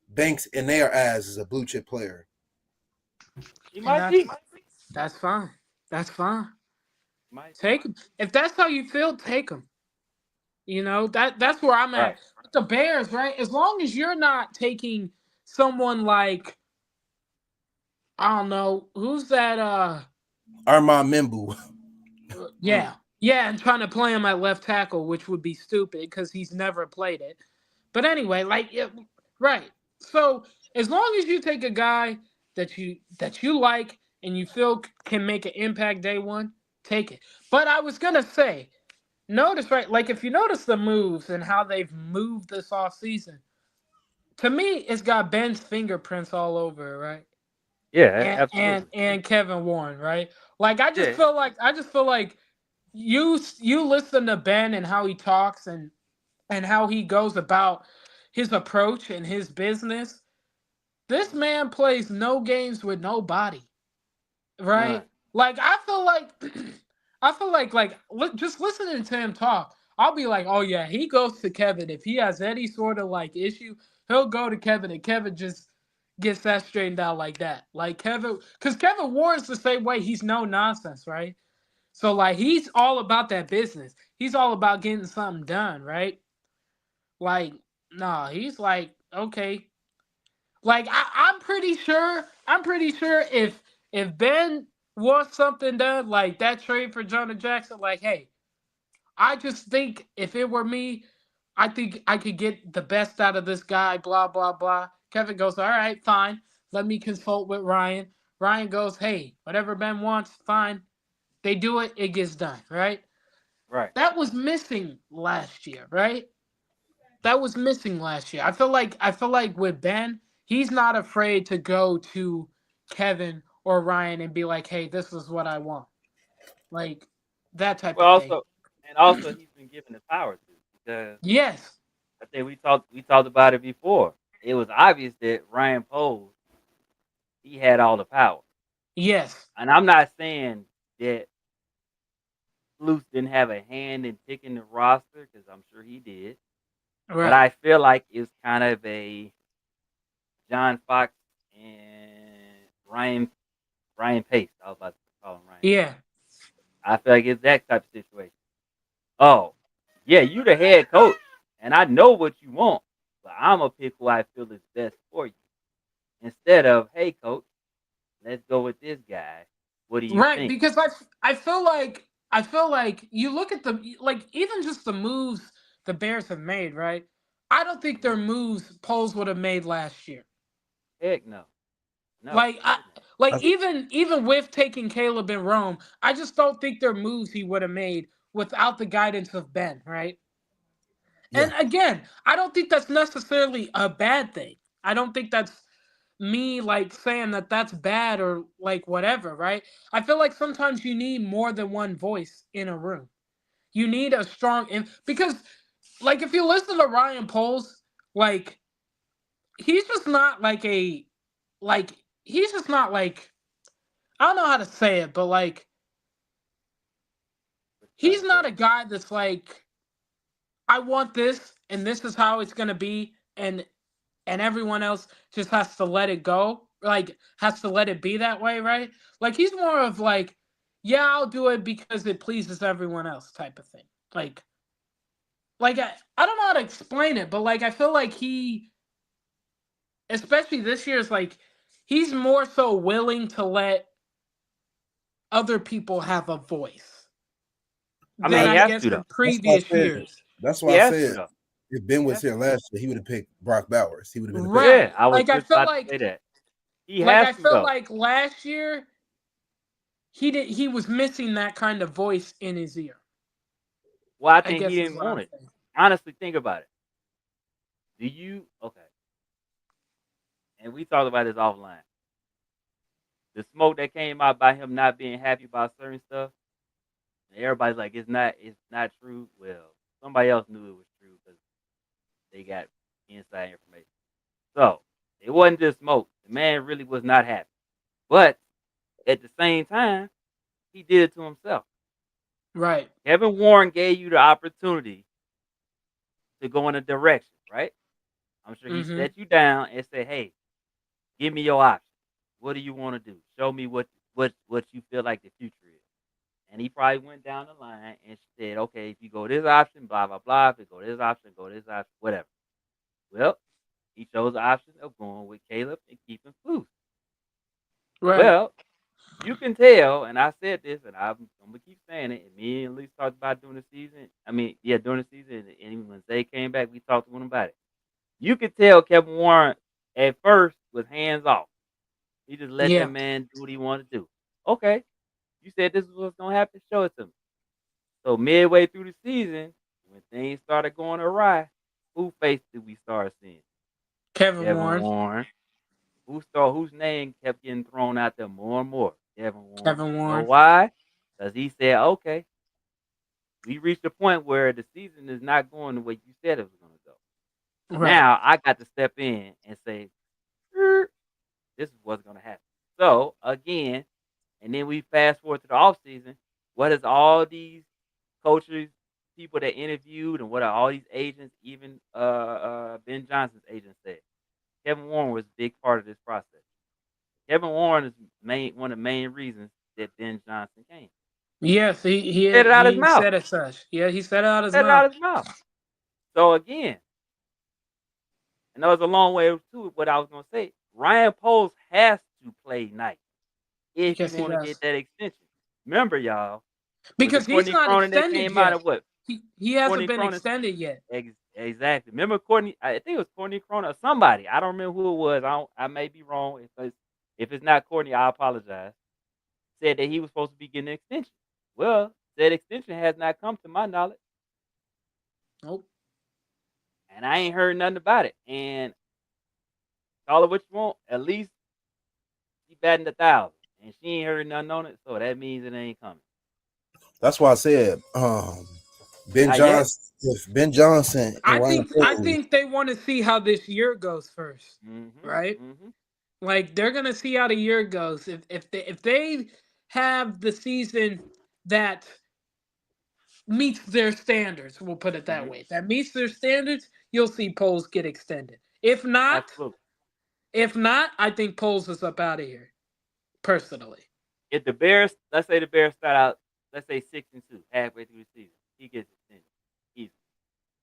Banks in their eyes is a blue chip player. He And might be. that's fine. That's fine. Might be. Take him. If that's how you feel, take him. That's where I'm Right. at. With the Bears, right? As long as you're not taking someone like I don't know, who's that Armand Membu. Mm. yeah. Yeah, and trying to play him at left tackle, which would be stupid because he's never played it. But anyway, like yeah, right. So as long as you take a guy that you like and you feel can make an impact day one, take it. But I was gonna say, notice right, like if you notice the moves and how they've moved this off season, to me it's got Ben's fingerprints all over it, right? And Absolutely. Kevin Warren, right? Like Yeah. I just feel like you listen to Ben and how he talks and how he goes about his approach and his business. This man plays no games with nobody, right? None. Like I feel just listening to him talk, I'll be like, oh yeah, he goes to Kevin if he has any sort of like issue, he'll go to Kevin and Kevin just gets that straightened out like that. Like Kevin, because Kevin Warren's the same way. He's no nonsense, right? So like he's all about that business. He's all about getting something done, right? Like, nah, he's like, okay. Like I'm pretty sure if Ben wants something done, like that trade for Jonah Jackson, like, hey, I just think if it were me, I think I could get the best out of this guy, blah, blah, blah. Kevin goes, all right, fine. Let me consult with Ryan. Ryan goes, hey, whatever Ben wants, fine. They do it, it gets done, right? Right. That was missing last year, right? That was missing last year. I feel like with Ben, he's not afraid to go to Kevin or Ryan and be like, "Hey, this is what I want," like that type Well, of thing. also he's been given the power to because Yes, I think we talked about it before. It was obvious that Ryan Poles he had all the power, yes, and I'm not saying that Flus didn't have a hand in picking the roster because I'm sure he did, but right, I feel like it's kind of a John Fox and Ryan Pace. I was about to call him Ryan Pace. yeah, I feel like it's that type of situation. Oh, yeah, you the head coach, and I know what you want, but I'm gonna pick who I feel is best for you. Instead of, hey, coach, let's go with this guy. What do you right. think? Because I feel like you look at the like even just the moves the Bears have made, right? I don't think Mhm. their moves Poles would have made last year. Heck no, no, Like he I wouldn't have. like That's, even with taking Caleb in Rome, I just don't think their moves he would have made without the guidance of Ben, right? yeah, And again, I don't think that's necessarily a bad thing. I don't think that's me like saying that that's bad or like whatever, right? I feel like sometimes you need more than one voice in a room. You need a strong because like if you listen to Ryan Poles, like he's just not like a like he's just not like I don't know how to say it, but like What you trying he's to not say? a guy that's like I want this and this is how it's gonna be and everyone else just has to let it go, like has to let it be that way, right? Like he's more of like, yeah, I'll do it because it pleases everyone else type of thing. Like I don't know how to explain it, but like I feel like he, especially this year, is like he's more so willing to let other people have a voice I mean, than he I has guess to in though. that's why I previous said. years. That's He why I has to said though. if Ben He was has here to. last year, he would have picked Brock Bowers. He would have been the pick. Yeah, Right. I was Like I just feel about to like say that. He like has I to felt though. like last year he was missing that kind of voice in his ear. Well, I I think he guess is didn't what I'm want it. saying. Honestly, think about it. Do you okay? And we talked about this offline. The smoke that came out by him not being happy about certain stuff, and everybody's like, it's not true. Well, somebody else knew it was true because they got inside information. So it wasn't just smoke. The man really was not happy. But at the same time, he did it to himself. Right. Kevin Warren gave you the opportunity to go in a direction, right? I'm sure he Mm-hmm. set you down and said, "Hey, give me your option. What do you want to do? Show me what you feel like the future is." And he probably went down the line and said, "Okay, if you go this option, blah blah blah. If you go this option, go this option, whatever." Well, he chose the option of going with Caleb and keeping Flus. Right. Well, you can tell, and I said this, and I'm gonna keep saying it. And me and Lee talked about during the season. I mean, yeah, during the season, and even when Zay came back, we talked to him about it. You could tell Kevin Warren at first was hands off. He just let that Yeah. man do what he wanted to do. Okay, you said this is what's gonna happen. Show it to me. So midway through the season, when things started going awry, who face did we start seeing? Kevin Kevin Warren. Warren. Whose name kept getting thrown out there more and more? Kevin Warren. Kevin You know Warren. why? Because he said, okay, we reached a point where the season is not going the way you said it was going to go. Right. Now I got to step in and say, "Er, this is what's going to happen." So again, and then we fast forward to the off season. What is all these coaches, people that interviewed, and what are all these agents, even Ben Johnson's agent said? Kevin Warren was a big part of this process. Kevin Warren is one of the main reasons that Ben Johnson came. Yes, Said it out his he mouth. said it such. Yeah, he said it out his Said it mouth. out his mouth. So again, and that was a long way to what I was gonna say. Ryan Poles has to play nice if you Yes, he want to get does. that extension. Remember, y'all, was it Because he's Courtney not Cronin that extended came out yet. of what? He hasn't Courtney been Cronin. extended yet. Exactly. Remember Courtney? I think it was Courtney Cronin or somebody. I don't remember who it was. I may be wrong. If it's not Courtney, I apologize. Said that he was supposed to be getting an extension. Well, that extension has not come to my knowledge, Nope. and I ain't heard nothing about it. And call it what you want. At least he batting 1,000. and she ain't heard nothing on it, so that means it ain't coming. That's why I said Ben Not yet. Johnson, if Ben Johnson and I Ryan think I Poles, think they want to see how this year goes first, Mm-hmm. right? Mm-hmm. Like they're gonna see how the year goes. If they have the season that meets their standards, we'll put it that Mm-hmm. way. If that meets their standards, you'll see polls get extended. If not, Absolutely. if not, I think polls is up out of here. Personally. If the Bears, let's say the Bears start out, let's say 6-2 halfway through the season, he gets extended. Easy.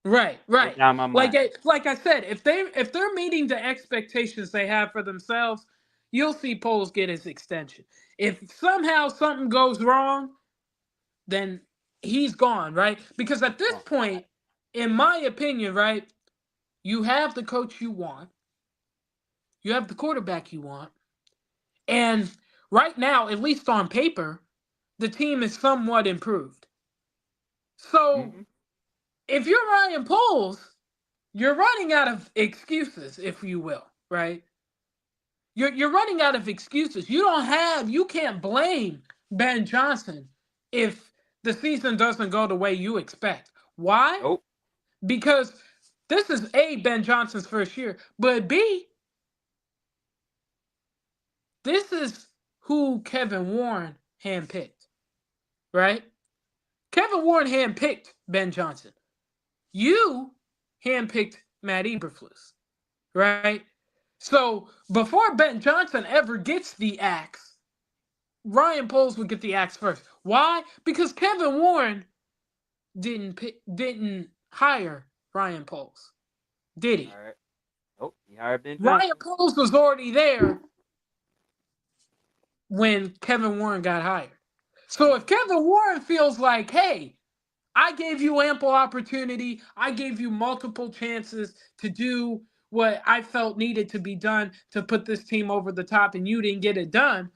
Right, No right. doubt in my mind. Like I said, if they're meeting the expectations they have for themselves, you'll see polls get his extension. If somehow something goes wrong, then he's gone, right? Because at this Oh, point, in my opinion, right, you have the coach you want, you have the quarterback you want, and right now, at least on paper, the team is somewhat improved. So mm-hmm. if you're Ryan Poles, you're running out of excuses, if you will, right? You're running out of excuses. You can't blame Ben Johnson if the season doesn't go the way you expect. Why? Nope. Because this is A, Ben Johnson's first year, but B, this is who Kevin Warren handpicked, right? Kevin Warren handpicked Ben Johnson. You handpicked Matt Eberflus, right? So before Ben Johnson ever gets the axe, Ryan Poles would get the axe first. Why? Because Kevin Warren didn't hire Ryan Poles, did he? All right. Nope. He hired Ben Ryan Johnson. Poles was already there when Kevin Warren got hired. So if Mm-hmm. Kevin Warren feels like, hey, I gave you ample opportunity, I gave you multiple chances to do what I felt needed to be done to put this team over the top, and you didn't get it done,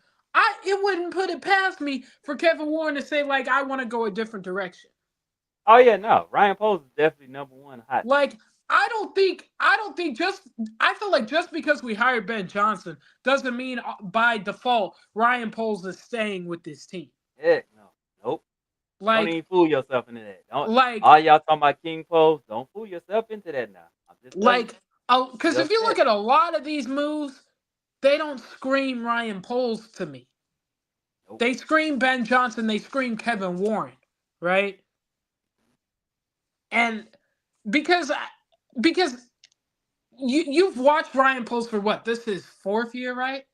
it wouldn't put it past me for Kevin Warren to say, like, I want to go a different direction. Oh yeah, no. Ryan Poles is definitely number one hot take. Like, I don't think just I feel like just because we hired Ben Johnson doesn't mean by default Ryan Poles is staying with this team. Heck no. Nope. Don't Like even fool yourself into that. Don't like all y'all talking about King Poles, don't fool yourself into that now. I'm just telling you. like because You if you look upset. at a lot of these moves, they don't scream Ryan Poles to me. Nope. They scream Ben Johnson, they scream Kevin Warren, right? And because because you've watched Ryan Poles for what? This is fourth year, right?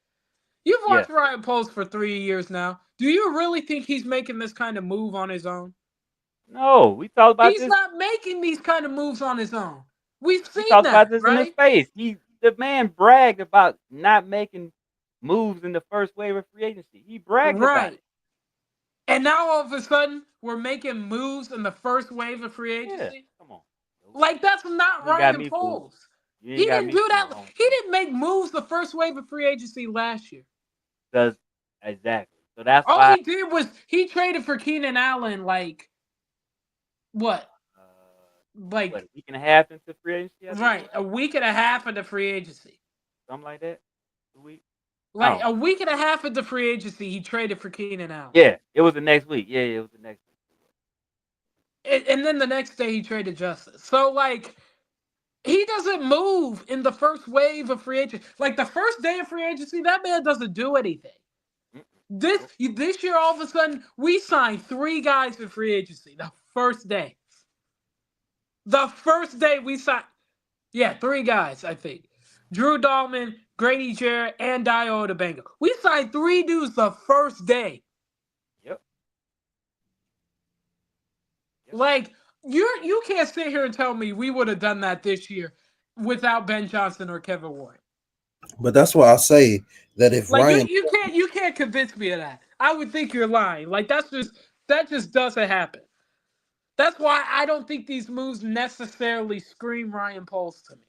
You've Yes. watched Ryan Poles for 3 years now. Do you really think he's making this kind of move on his own? No. We talked about He's this. not making these kind of moves on his own. We've We seen talked about that, this in his right? face. The man bragged about not making moves in the first wave of free agency. He bragged about Right. it. And now all of a sudden, we're making moves in the first wave of free Yeah. agency. Come on. Nope. Like, that's not You ain't got Ryan me fooled. Poles. You He ain't got didn't me do fooled, that. He homeboy. didn't make moves the first wave of free agency last year. Does exactly. So that's All why he did was he traded for Keenan Allen, like, what? what, a Like, week and a half into free agency, I think it right, was? a week and a half of the free agency. Something like that. 2 weeks. I Like, don't a know. week and a half of the free agency, he traded for Keenan Allen. Yeah, it was the next week. Yeah, it was the next week. And then the next day, he traded Justice. So, like, he doesn't move in the first wave of free agency. Like, the first day of free agency, that man doesn't do anything. Mm-mm. This Nope. this year, all of a sudden, we signed three guys for free agency. The first day. The first day we signed. Yeah, three guys, I think. Drew Dahlman, Grady Jarrett, and Dio Otabengo. We signed three dudes the first day. Yep. Yep. Like, you can't sit here and tell me we would have done that this year without Ben Johnson or Kevin Warren. but that's why I say that if Like you Ryan, you can't convince me of that. I would think you're lying. Like that just doesn't happen. That's why I don't think these moves necessarily scream Ryan Poles to me.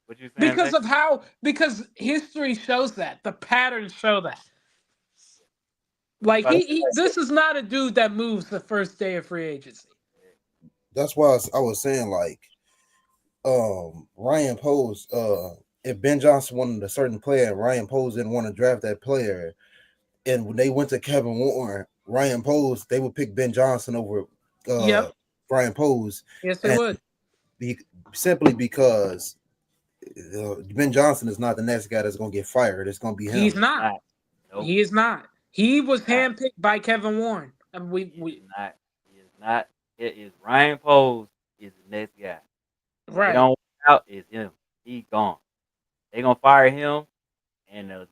What you saying, Because Zay? of because history shows that. The patterns show that. What you Like about to that's say? he this is not a dude that moves the first day of free agency. why I was saying like Ryan Post, if Ben Johnson wanted a certain player and Ryan Post didn't want to draft that player, And when they went to Kevin Warren, Ryan Poles, they would pick Ben Johnson over uh Yep. Ryan Poles, Yes, they and would. be, simply because Ben Johnson is not the next guy that's going to get fired. It's going to be He's him. He is not. not. Nope. He is not. He was Not. handpicked by Kevin Warren. And He is not. He is not. It is Ryan Poles is the next guy. If it right, don't work out, it's him. He gone. They gonna fire him, and a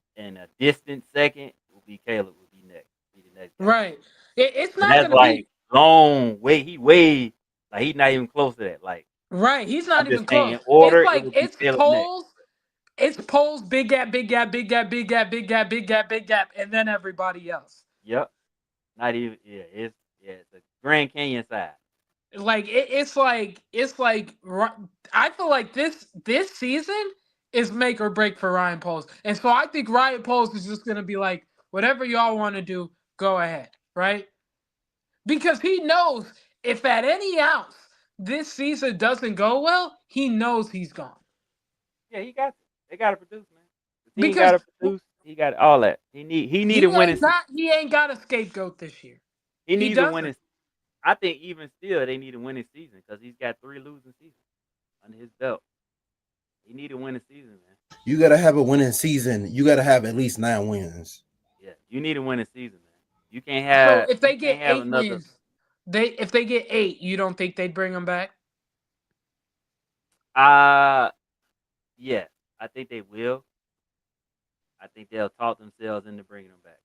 distant second will be Caleb. Will be next. Be the next guy. right. It's And not that's going to be like long way. He way like he's not even close to that. Like right. He's not I'm even just saying, close. in It's order, it like would be Caleb next. It's polls, big gap, big gap, big gap, big gap, big gap, big gap, big gap, and then everybody else. Yep. Not even. Yeah. It's the Grand Canyon side. Like I feel like this season is make or break for Ryan Poles, and so I think Ryan Poles is just gonna be like, whatever y'all want to do, go ahead, right? Because he knows if at any ounce this season doesn't go well, he knows he's gone. Yeah, he got. They got to produce, man. The team got Because to produce. He got all that. He needed winning season. he ain't got a scapegoat this year. He He needs a doesn't. winning. I think even still they need a winning season because he's got 3 losing seasons under his belt. He need a winning season, man. You got to have a winning season. You got to have at least 9 wins. Yeah, you need a winning season, man. You can't So have if you they get can't have 8 wins, another. if they get 8, you don't think they'd bring him back? Uh yeah, I think they will. I think they'll talk themselves into bringing him back.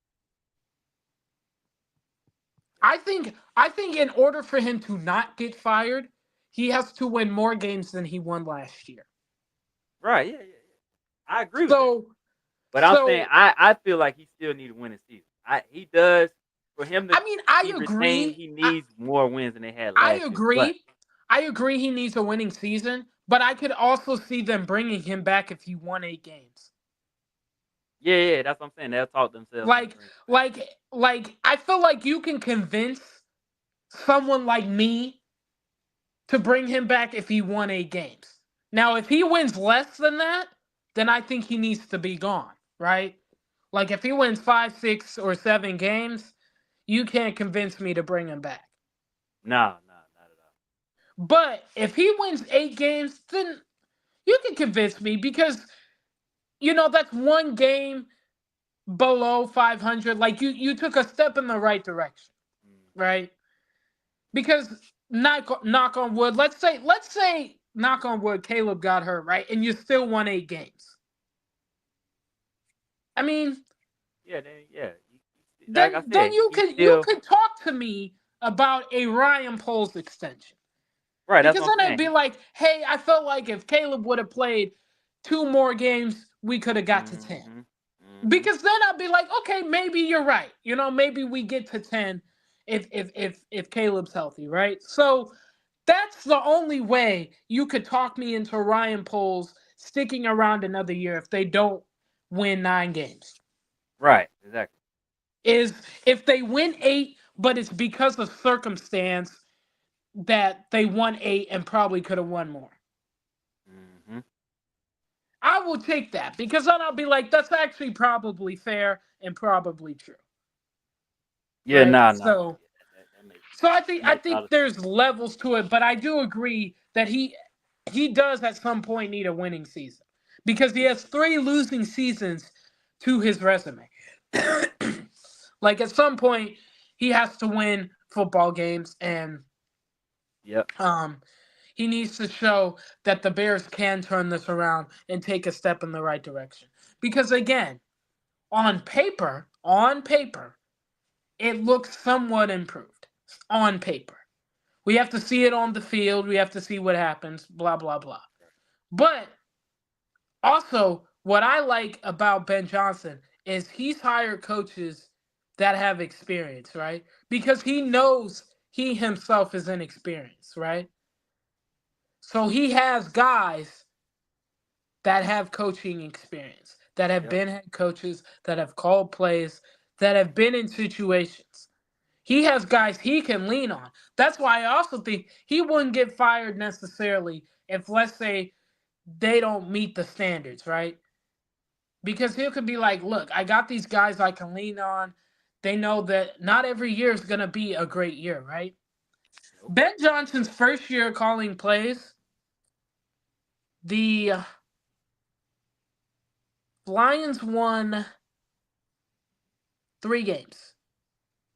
I think in order for him to not get fired, he has to win more games than he won last year. Right? Yeah. I agree with that. So But I'm saying so I feel like he still need a winning season. He does for him to I mean, I be retained. agree. He needs more wins than they had I last year. But agree. I agree he needs a winning season, but I could also see them bringing him back if he won 8 games. yeah, that's what I'm saying. They'll talk themselves into Like, bringing him back. I feel like you can convince someone like me to bring him back if he won 8 games. Now, if he wins less than that, then I think he needs to be gone, right? Like, if he wins 5, 6, or 7 games, you can't convince me to bring him back. No, not at all. But if he wins 8 games, then you can convince me because that's one game below 500. Like you took a step in the right direction, Mm-hmm. right? Because knock on wood, let's say knock on wood, Caleb got hurt, right, and you still won 8 games. I mean, Yeah, yeah. Like I then said, you he could you still could talk to me about a Ryan Poles extension. right. That's Because what I'm then I'd saying. be like, hey, I felt like if Caleb would have played 2 more games, we could have got to 10. Mm-hmm. Mm-hmm. Because then I'd be like, okay, maybe you're right. Maybe we get to 10 if Caleb's healthy, right? So that's the only way you could talk me into Ryan Poles sticking around another year if they don't win 9 games. Right. Exactly. Is if they win 8, but it's because of circumstance that they won 8 and probably could have won more. Mm-hmm. I will take that because then I'll be like, that's actually probably fair and probably true, Yeah. right? Nah. So, That makes so I that think I makes a lot think of sense. there's levels to it, but I do agree that he does at some point need a winning season because he Yeah. has 3 losing seasons to his resume. Like at some point, he has to win football games, and Yep. um, he needs to show that the Bears can turn this around and take a step in the right direction. Because again, on paper, it looks somewhat improved. On paper. We have to see it on the field. We have to see what happens, blah, blah, blah. But also, what I like about Ben Johnson is he's hired coaches that have experience, right? Because he knows he himself is inexperienced, right? So he has guys that have coaching experience, that have Yep. been head coaches, that have called plays, that have been in situations. He has guys he can lean on. That's why I also think he wouldn't get fired necessarily if, let's say, they don't meet the standards, right? because he could be like, look, I got these guys I can lean on. They know that not every year is going to be a great year, right? Nope. Ben Johnson's first year calling plays, the Lions won 3 games.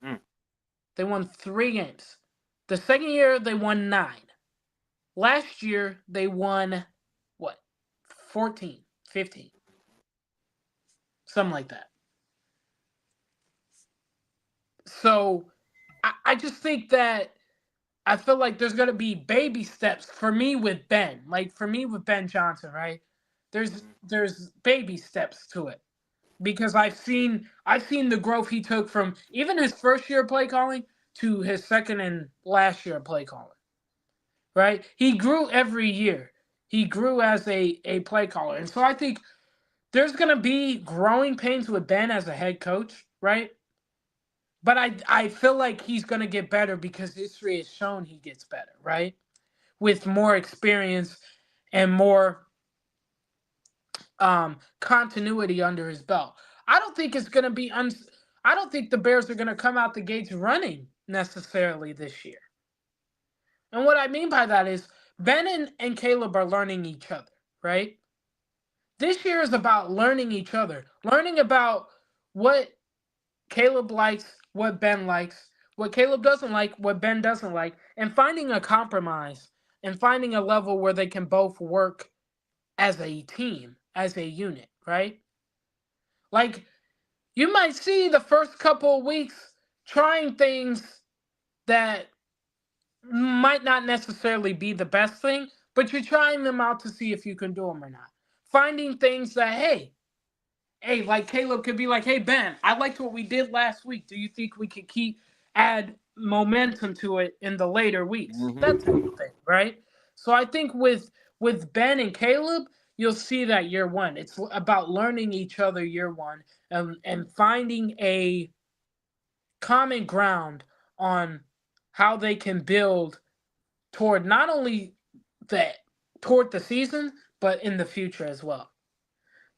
Mm. They won 3 games. The second year, they won 9. Last year, they won, what, 14, 15, something like that. So I just think that I feel like there's gonna be baby steps for me with Ben. Like for me with Ben Johnson, right? There's baby steps to it because I've seen the growth he took from even his first year play calling to his second and last year play calling. Right? He grew every year. He grew as a play caller, and so I think there's gonna be growing pains with Ben as a head coach, right? But I feel like he's gonna get better because history has shown he gets better, right? With more experience and more continuity under his belt. I don't think it's gonna be I don't think the Bears are gonna come out the gates running necessarily this year. And what I mean by that is Ben and Caleb are learning each other, right? This year is about learning each other, learning about what Caleb likes, what Ben likes, what Caleb doesn't like, what Ben doesn't like, and finding a compromise and finding a level where they can both work as a team, as a unit, right? Like you might see the first couple of weeks trying things that might not necessarily be the best thing, but you're trying them out to see if you can do them or not. Finding things that, hey, like Caleb could be like, hey Ben, I liked what we did last week. Do you think we could add momentum to it in the later weeks? That type of Mm-hmm. thing, right? So I think with Ben and Caleb, you'll see that year one. It's about learning each other year one and finding a common ground on how they can build toward not only the toward the season, but in the future as well.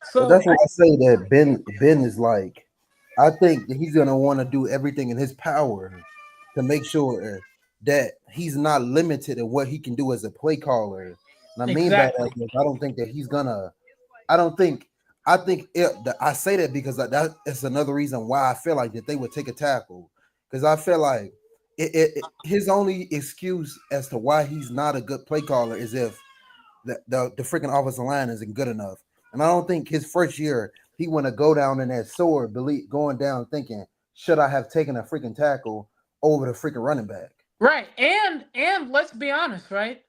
But So that's why I say that Ben is like, I think that he's gonna want to do everything in his power to make sure that he's not limited in what he can do as a play caller. And I mean by that exactly. is I don't think that he's gonna. I don't think. I think I say that because that is another reason why I feel like that they would take a tackle because I feel like his only excuse as to why he's not a good play caller is if the freaking offensive line isn't good enough. And I don't think his first year he want to go down in that sword, believe going down thinking, should I have taken a freaking tackle over the freaking running back? Right. And let's be honest, right?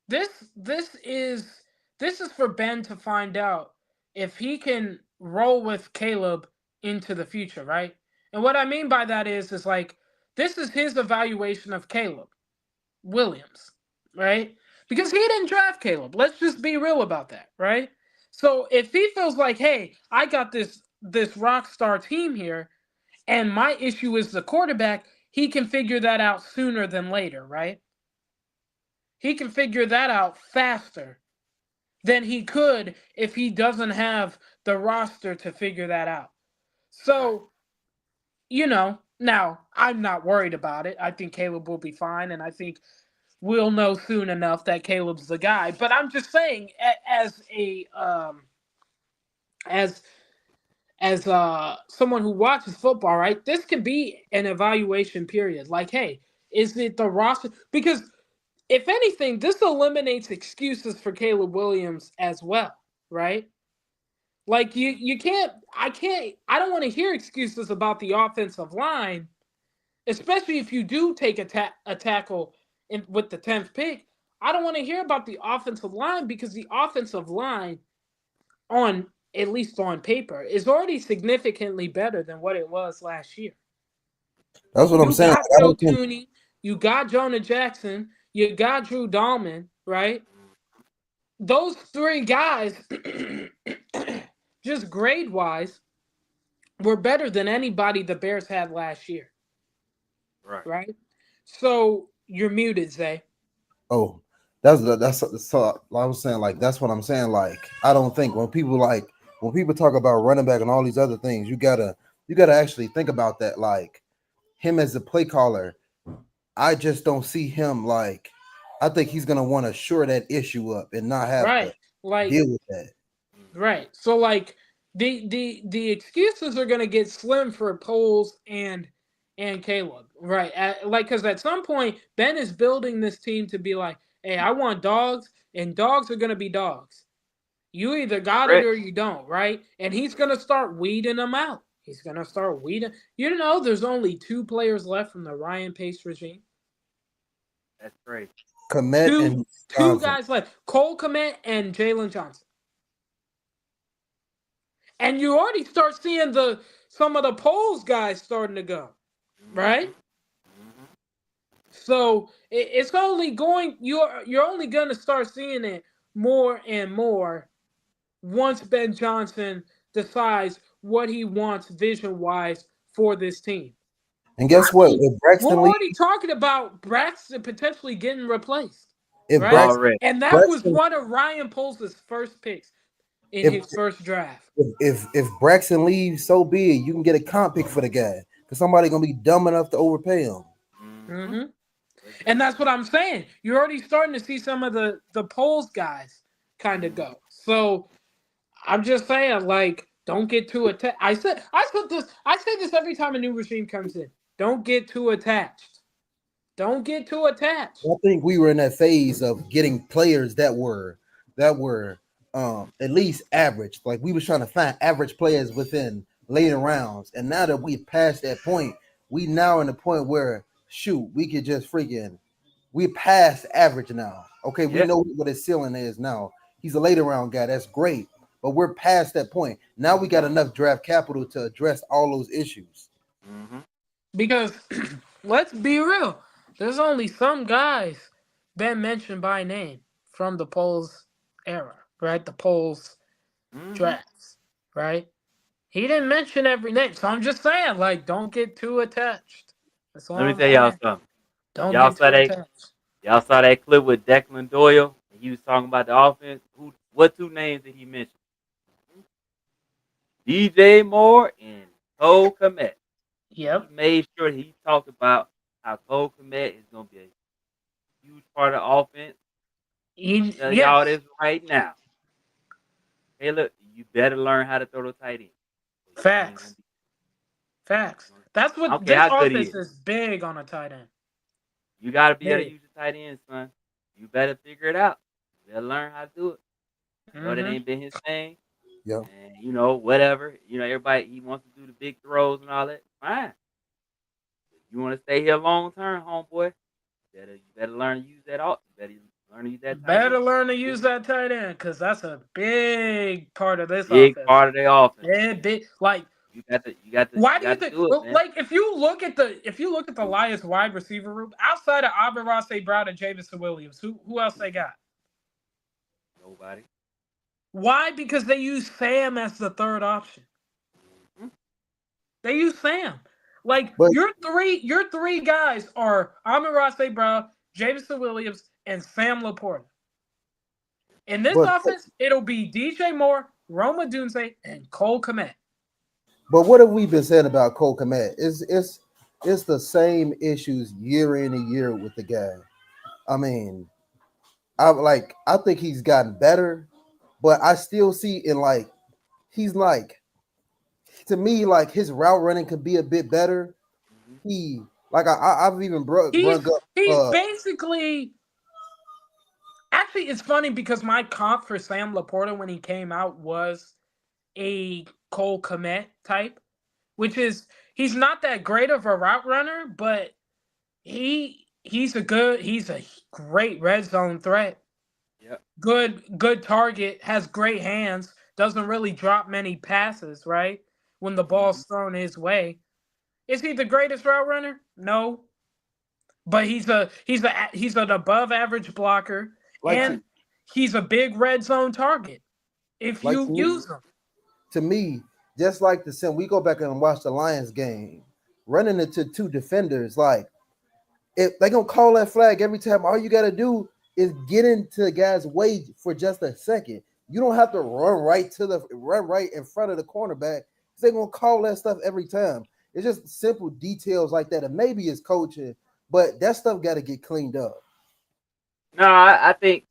This this is this is for Ben to find out if he can roll with Caleb into the future, right? And what I mean by that is like this is his evaluation of Caleb Williams, right? Because he didn't draft Caleb. Let's just be real about that, right? So if he feels like, hey, I got this rock star team here, and my issue is the quarterback, he can figure that out sooner than later, right? He can figure that out faster than he could if he doesn't have the roster to figure that out. Right. So, now I'm not worried about it. I think Caleb will be fine, and I think we'll know soon enough that Caleb's the guy. But I'm just saying, as someone who watches football, right? This could be an evaluation period. Like, hey, is it the roster? Because if anything, this eliminates excuses for Caleb Williams as well, right? Like you can't I don't want to hear excuses about the offensive line, especially if you do take a tackle with the 10th pick. I don't want to hear about the offensive line because the offensive line on at least on paper is already significantly better than what it was last year. That's what I'm You saying. got Like, I Joe don't think Tooney, you got Jonah Jackson, you got Drew Dahlman, right? Those three guys, just grade wise, were better than anybody the Bears had last year, Right. right? So you're muted, Zay. oh, that's so I was saying like that's what I'm saying. Like I don't think when people like when people talk about running back and all these other things, you gotta actually think about that. Like him as a play caller, I just don't see him like. I think he's gonna want to shore that issue up and not have to Right. Like deal with that. right. So like the excuses are gonna get slim for Poles and Caleb. Right. Like because at some point Ben is building this team to be like, hey, I want dogs, and dogs are gonna be dogs. You either got it Correct. or you don't, right? And he's gonna start weeding them out. He's gonna start weeding. You know, there's only two players left from the Ryan Pace regime. That's crazy. Komet Two and two Johnson. guys left. Cole Komet and Jalen Johnson. And you already start seeing the some of the polls guys starting to go, Mm-hmm. right? Mm-hmm. So it's only going you're only gonna start seeing it more and more once Ben Johnson decides what he wants vision wise for this team. And I guess what? mean, If we're Braxton leaves, already talking about Braxton potentially getting replaced, if right? Braxton, Already. And that was Braxton, one of Ryan Poles' first picks in if his first draft. if Braxton leaves, so be it. You can get a comp pick for the guy because somebody gonna be dumb enough to overpay him. Mm-hmm. Hmm. That's And true. that's what I'm saying. You're already starting to see some of the Poles guys kind of Mm-hmm. go. So I'm just saying, like, don't get too attached. I say this every time a new regime comes in. Don't get too attached. Don't get too attached. I think we were in that phase of getting players that were at least average. Like we was trying to find average players within later rounds, and now that we passed that point, we now in the point where shoot, we could just freaking we past average now. Okay, we Yeah. know what his ceiling is now. He's a later round guy. That's great, but we're past that point. Now we got enough draft capital to address all those issues. Mm-hmm. Because let's be real. There's only some guys been mentioned by name from the Poles era, right? The Poles Mm-hmm. drafts, right? He didn't mention every name. So I'm just saying, like, don't get too attached. That's all Let me I'm tell y'all saying. something. Don't Y'all get saw too that. attached. Y'all saw that clip with Declan Doyle. And he was talking about the offense. Who? What two names did he mention? DJ Moore and Cole Komet. He Yep. made sure he talked about how Cole Komet is going to be a huge part of the offense. Tell y'all Yes. this right now. Hey, look, you better learn how to throw the tight end. You ain't gonna Facts. be. Facts. You That's I what don't care this how good he offense is. is big on a tight end. You got to be able to Big. use the tight end, son. You better figure it out. You better learn how to do it. I know that Mm-hmm. ain't been his thing, Yeah. and whatever. Everybody he wants to do the big throws and all that. Fine. If you want to stay here long term, homeboy, you better learn to use that. You better learn to use that tight Better end. learn to use that tight end because that's a big part of this Big offense. part of their offense, Yeah, man. big. Like, You got to, you got to, why you do you got to think? do it, Well, man. like, if you look at the Lions wide receiver room outside of Abin Ross, Brown, and Jamison Williams, who else they got? Nobody. Why? Because they use Sam as the third option. Mhm. They use Sam. Like But your three guys are Amon Ross Brown, Jameson Williams, and Sam Laporta. In this but offense, it'll be DJ Moore, Roma Dunze, and Cole Komet. but what have we been saying about Cole Komet? It's the same issues year in and year with the guy. I mean, I think he's gotten better, but I still see in like he's like to me like his route running could be a bit better. Mhm. He like I've even He's brung up he's basically actually it's funny because my comp for Sam Laporta when he came out was a Cole Komet type, which is he's not that great of a route runner, but he's a great red zone threat. Yep. Good target, has great hands, doesn't really drop many passes, right? When the Mhm. ball's thrown his way. Is he the greatest route runner? No. But he's an above average blocker like and he's a big red zone target if like you to me, use Mhm. him. to me, just like the same. We go back and watch the Lions game, running into two defenders. Like if they gonna call that flag every time, all you gotta do is get into the guy's way for just a second. You don't have to run right in front of the cornerback. They're gonna call that stuff every time. It's just simple details like that, and maybe it's coaching, but that stuff got to get cleaned up. No, I think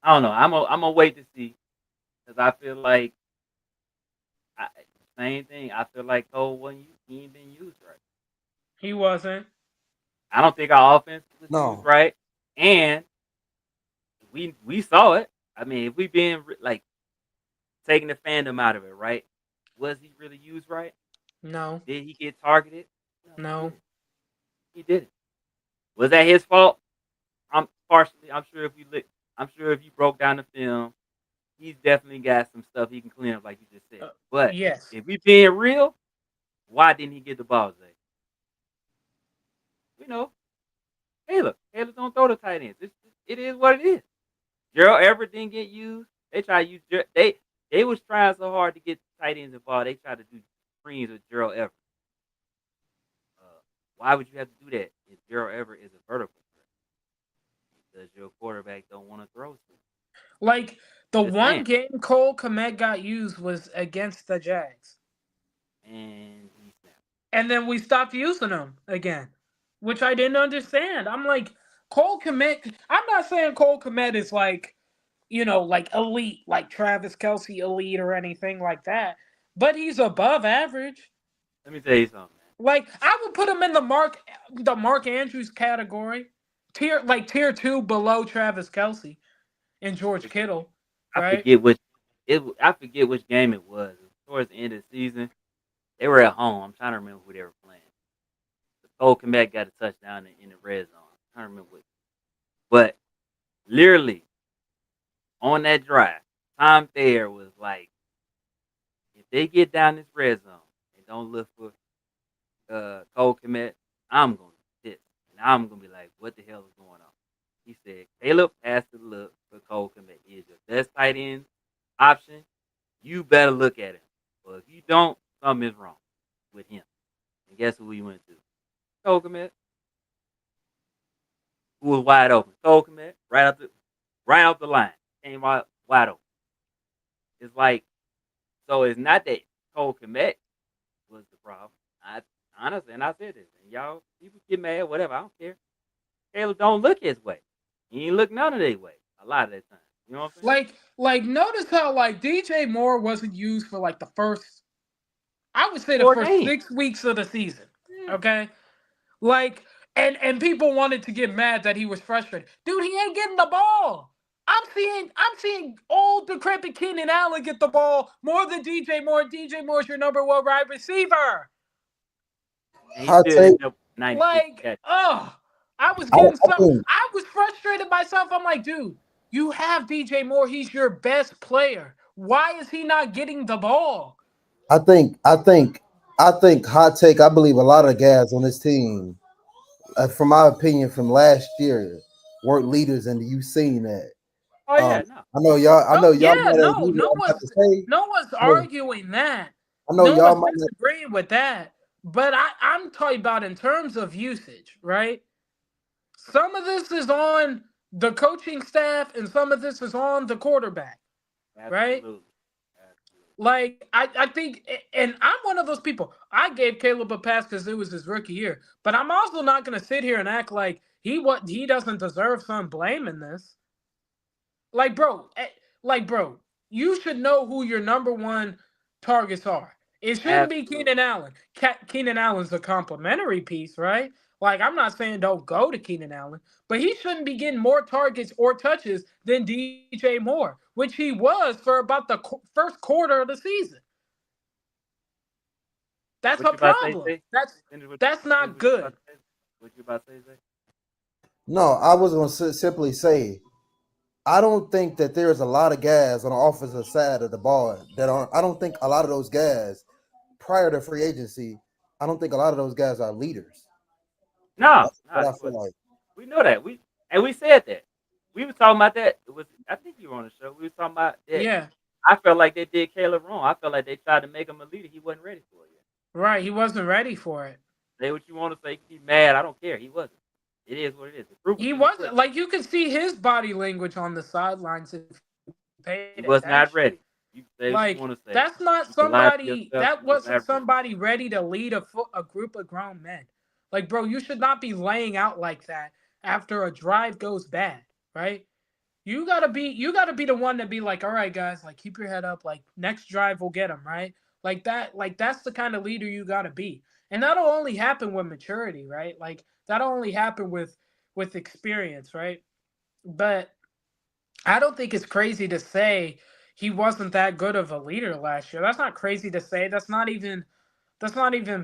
I don't know. I'm gonna wait to see because I feel like I, same thing. I feel like Cole wasn't he ain't been used right. He wasn't. I don't think our offense was used No, right, and we saw it. I mean, if we been like taking the fandom out of it, right? Was he really used right? No, Did he get targeted? No, he no. didn't. He didn't. Was that his fault? I'm partially. I'm sure if you look, I'm sure if you broke down the film, he's definitely got some stuff he can clean up, like you just said. Uh, But yes. if we being real, why didn't he get the ball, Zay? You know, Caleb don't throw the tight ends. It is what it is. Gerald Everett didn't get used. They try to use they was trying so hard to get tight ends involved. They tried to do screens with Gerald Everett. Why would you have to do that if Gerald Everett is a vertical threat? Because your quarterback don't want to throw to him. Like the Just saying. one game Cole Komet got used was against the Jags. And he snapped. And then we stopped using him again, which I didn't understand. I'm like, Cole Komet. I'm not saying Cole Komet is like, like elite, like Travis Kelsey elite or anything like that, but he's above average. Let me tell you something, man. Like I would put him in the Mark Andrews category, tier two below Travis Kelsey and George Kittle, I right? forget which I forget which game it was. It was towards the end of the season. They were at home. I'm trying to remember who they were playing. Cole Komet got a touchdown in the red zone. I'm trying to remember what. But literally on that drive, Tom Thayer was like, if they get down this red zone and don't look for Cole Komet, I'm gonna be pissed. And I'm gonna be like, what the hell is going on? He said, Caleb has to look for Cole Komet. He is your best tight end option. You better look at him. But if you don't, something is wrong with him. And guess who he went to? Cole Komet, who was wide open. Cole Komet, right off the line. Came out wide open. It's like, so it's not that Cole Komet was the problem. I honestly, and I said this, and y'all people get mad, whatever. I don't care. Caleb don't look his way. He ain't look none of their way a lot of that time. You know what I'm saying? Like notice how like DJ Moore wasn't used for like the first, I would say the Four first games. 6 weeks of the season. Yeah. Okay, like and people wanted to get mad that he was frustrated. Dude, he ain't getting the ball. I'm seeing old decrepit Keenan Allen get the ball more than DJ Moore. DJ Moore's your number one wide receiver. And he hot still take. ended up 96 Like, catches. I was I, getting I so think I was frustrated myself. I'm like, dude, you have DJ Moore. He's your best player. Why is he not getting the ball? I think I think I think hot take. I believe a lot of guys on this team, from my opinion, from last year, weren't leaders, and you seen that. Oh Um, yeah, no. I know y'all. I know Oh y'all yeah, might no, agree with no what I'm about to one's say. no one's I know, arguing that. I know No y'all one's might not. disagreeing with that. But I'm talking about in terms of usage, right? Some of this is on the coaching staff and some of this is on the quarterback, right? Absolutely. Absolutely. Like I think, and I'm one of those people. I gave Caleb a pass because it was his rookie year, but I'm also not going to sit here and act like he doesn't deserve some blame in this. Like, bro, you should know who your number one targets are. It shouldn't be Absolutely. Keenan Allen. Keenan Allen's a complimentary piece, right? Like, I'm not saying don't go to Keenan Allen, but he shouldn't be getting more targets or touches than DJ Moore, which he was for about the first quarter of the season. That's What a you about to say, problem. Zay? That's Finish what that's finish not what you about good. to say. What you about to say, Zay? No, I was going to simply say I don't think that there's a lot of guys on the offensive side of the ball that are. I don't think a lot of those guys prior to free agency. I don't think a lot of those guys are leaders. No, That's no, what I he feel wasn't. like. We know that. We said that. We were talking about that. It was I think you were on the show. We were talking about that. Yeah, I felt like they did Caleb wrong. I felt like they tried to make him a leader. He wasn't ready for it yet. right. He wasn't ready for it. Say what you want to say. Be mad. I don't care. He wasn't. It is what it is. The proof is He in the wasn't pudding. like you could see his body language on the sidelines if you paid He attention. was not ready. You can say what you Like want to say. that's not You can lie to somebody yourself. that He was wasn't not ready. somebody ready to lead a group of grown men. Like bro, you should not be laying out like that after a drive goes bad, right? You gotta be the one to be like, all right, guys, like keep your head up. Like next drive we'll get them, right? Like that, like that's the kind of leader you gotta be. And that'll only happen with maturity, right? Like that'll only happen with experience, right? But I don't think it's crazy to say he wasn't that good of a leader last year. That's not crazy to say. That's not even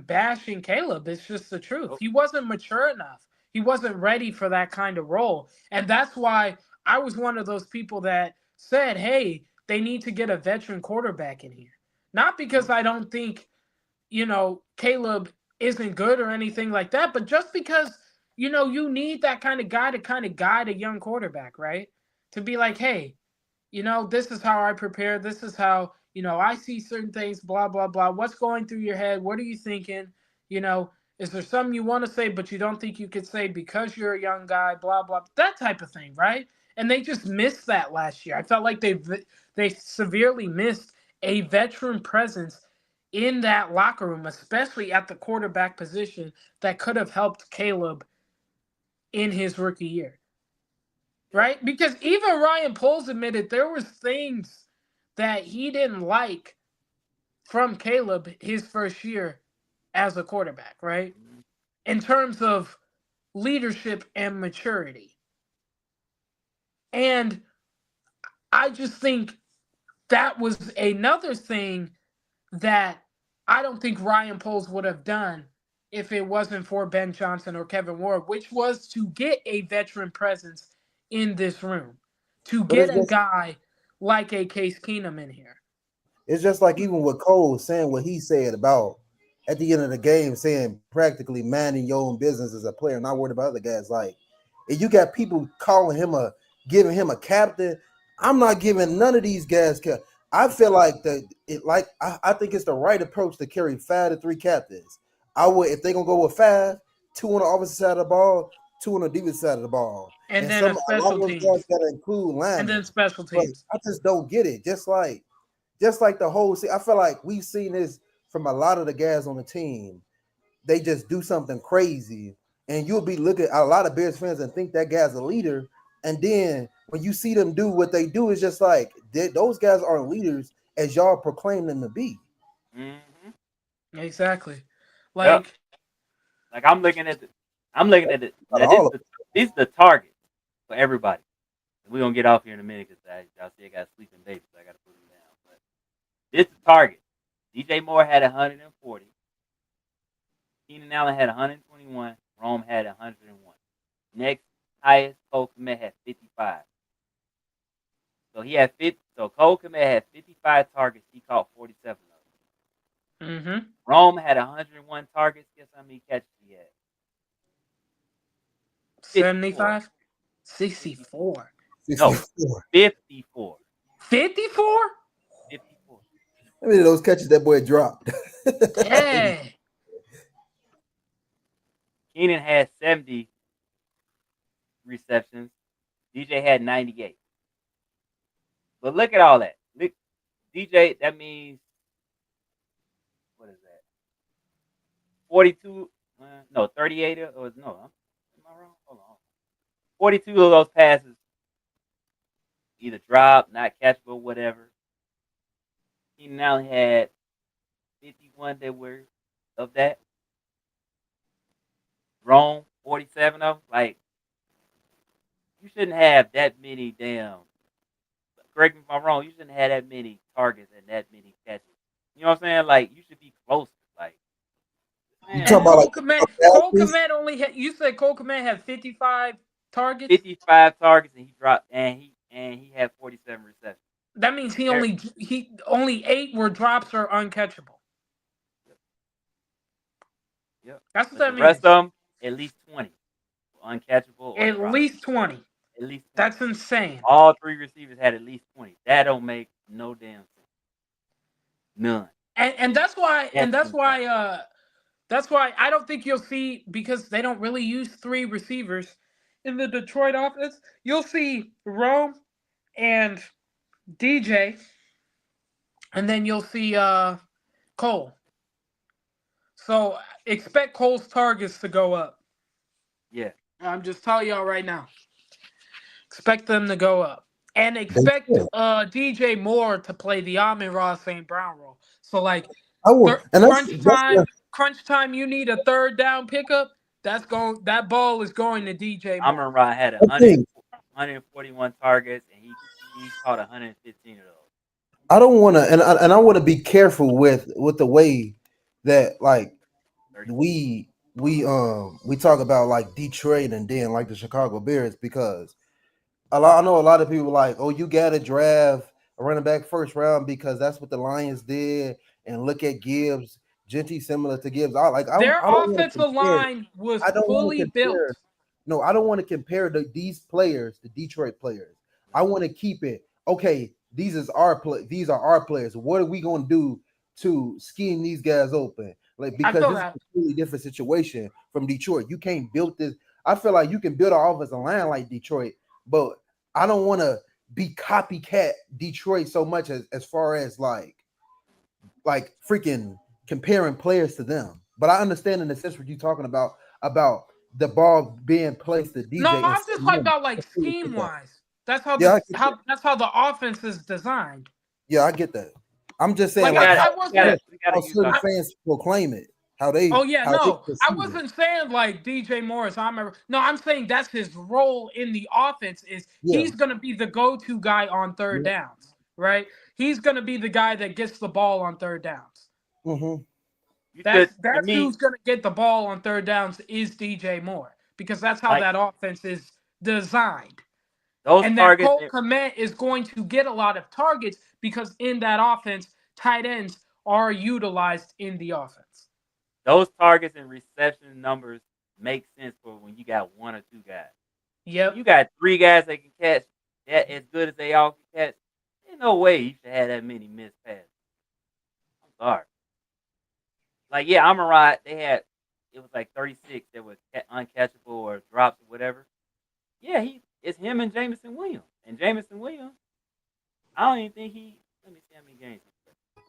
bashing Caleb. It's just the truth. Nope. He wasn't mature enough. He wasn't ready for that kind of role. And that's why I was one of those people that said, hey, they need to get a veteran quarterback in here. Not because Mhm. I don't think, Caleb isn't good or anything like that, but just because, you need that kind of guy to kind of guide a young quarterback, right? To be like, hey, this is how I prepare. This is how, I see certain things, blah, blah, blah. What's going through your head? What are you thinking? You know, is there something you want to say, but you don't think you could say because you're a young guy, blah, blah, that type of thing, right? And they just missed that last year. I felt like they severely missed a veteran presence in that locker room, especially at the quarterback position that could have helped Caleb in his rookie year, Yep. right? Because even Ryan Poles admitted there was things that he didn't like from Caleb his first year as a quarterback, right? Mhm. In terms of leadership and maturity. And I just think that was another thing that I don't think Ryan Poles would have done if it wasn't for Ben Johnson or Kevin Ward, which was to get a veteran presence in this room, to But get a guy like a Case Keenum in here. it's just like even with Cole saying what he said about at the end of the game, saying practically minding your own business as a player, not worried about other guys. Like, if you got people calling him giving him a captain, I'm not giving none of these guys. I feel like I think it's the right approach to carry 5 to 3 captains. I would if they're gonna go with 5, 2 on the opposite side of the ball, 2 on the defensive side of the ball, And and then a a lot special of those guys teams. gotta include And then linemen. special But teams. I just don't get it. Just like the whole I feel like we've seen this from a lot of the guys on the team. They just do something crazy, and you'll be looking at a lot of Bears fans and think that guy's a leader. And then when you see them do what they do, it's just like those guys aren't leaders as y'all proclaim them to be. Mhm. Exactly. Yep. Like, Like I'm looking at it. Out Now of all of this is the target for everybody. We're gonna get off here in a minute because y'all see I got sleeping babies. So I gotta put them down. But this is the target. DJ Moore had 140. Keenan Allen had 121. Rome had 101. Next highest, Cole Kmet had 55. So he had 50. So Cole Kmet had 55 targets. He caught 47 of them. mm-hmm. Rome had 101 targets. Guess how many catches he had? 54. 75? 54. 64. No, 64. 54. 54? 54. How many of those catches that boy dropped? Dang. Keenan had 70 receptions. DJ had 98. But look at all that. Look, DJ, that means, what is that? 42, no, 38, or no, am I wrong? Hold on. 42 of those passes either dropped, not catchable, whatever. Keenan Allen had 51 that were of that. Rome, 47 of them. Like, you shouldn't have that many damn, correct me if I'm wrong, you shouldn't have that many targets and that many catches. You know what I'm saying? Like, you should be closer. Like, You man, And talking about Cole like Komet, the Cole athletes? Komet only had, you said Cole Komet had 55 targets? 55 targets and he dropped, and he had 47 receptions. That means There, he only 8 were drops or uncatchable. yep, yep. That's what But the that rest of means. them, at least 20, were uncatchable or At dropped. least 20. At least 20. That's insane. All three receivers had at least 20. That don't make no damn sense. None. And that's why That's insane. That's why I don't think you'll see, because they don't really use three receivers in the Detroit offense. You'll see Rome and DJ, and then you'll see Cole. So expect Cole's targets to go up. Yeah. I'm just telling y'all right now. Expect them to go up. And They expect should. DJ Moore to play the Amon-Ra St. Brown role. So like I will, and crunch time, you need a third down pickup. That ball is going to DJ Moore. Amon Ra had I think 141 targets, and he caught 115 of those. I don't want to, and I want to be careful with the way that like 34. we talk about like Detroit and then like the Chicago Bears because I know a lot of people like, oh, you got to draft a running back first round because that's what the Lions did, and look at Gibbs, Genty similar to Gibbs. Their I don't want to offensive compare. line was I don't want to fully compare. built. No, I don't want to compare these players, the Detroit players. I want to keep it okay. These are our players. What are we going to do to scheme these guys open? Like I because feel this is a that. completely different situation from Detroit. You can't build this. I feel like you can build an offensive line like Detroit, but I don't want to be copycat Detroit so much as far as like freaking comparing players to them. But I understand in the sense what you're talking about the ball being placed to No, DJ and I'm just talking about like completely get scheme that. wise. That's how Yeah, the I get that. offense is designed. Yeah, I get that. I'm just saying Like We like got how I we got wasn't. to we got to use certain our. I, fans proclaim it, oh yeah, how they no, I perceive it. wasn't saying like DJ Morris. No, I'm saying that's his role in the offense. Is Yeah. he's gonna be the go-to guy on third Yeah. downs, right? He's gonna be the guy that gets the ball on third downs. Mm-hmm. You That's could to that's me who's gonna get the ball on third downs is DJ Moore because that's how like that offense is designed. those And that targets. Cole Kmet is going to get a lot of targets because in that offense, tight ends are utilized in the offense. Those targets and reception numbers make sense for when you got one or two guys. When Yep. you got three guys that can catch that as good as they all can catch, there's no way you should have that many missed passes. I'm sorry. Like yeah, Amon Ra, they had it was like 36 that was uncatchable or drops or whatever. Yeah, it's him and Jameson Williams. And Jameson Williams, I don't even think he. Let me see how many games he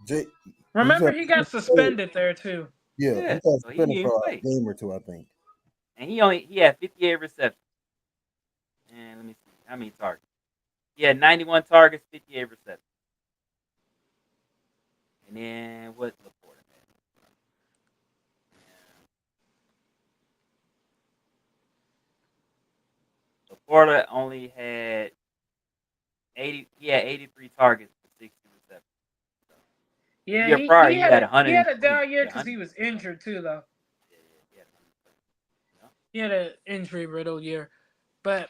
Jay, he Remember, got he got suspended. suspended there too. Yeah, he played. Yeah, got so he suspended didn't for play, a game or two, I think. and he had 58 receptions. And let me see how many targets. He had 91 targets, 58 receptions. And then what's Laporta? Laporta only had 80. He had 83 targets for 60 receptions. So, the Yeah, year he prior, he he had had he had a 120. down year Yeah, because he 100. was injured too, though. Yeah, yeah, he had 120. You He had an injury riddled year. But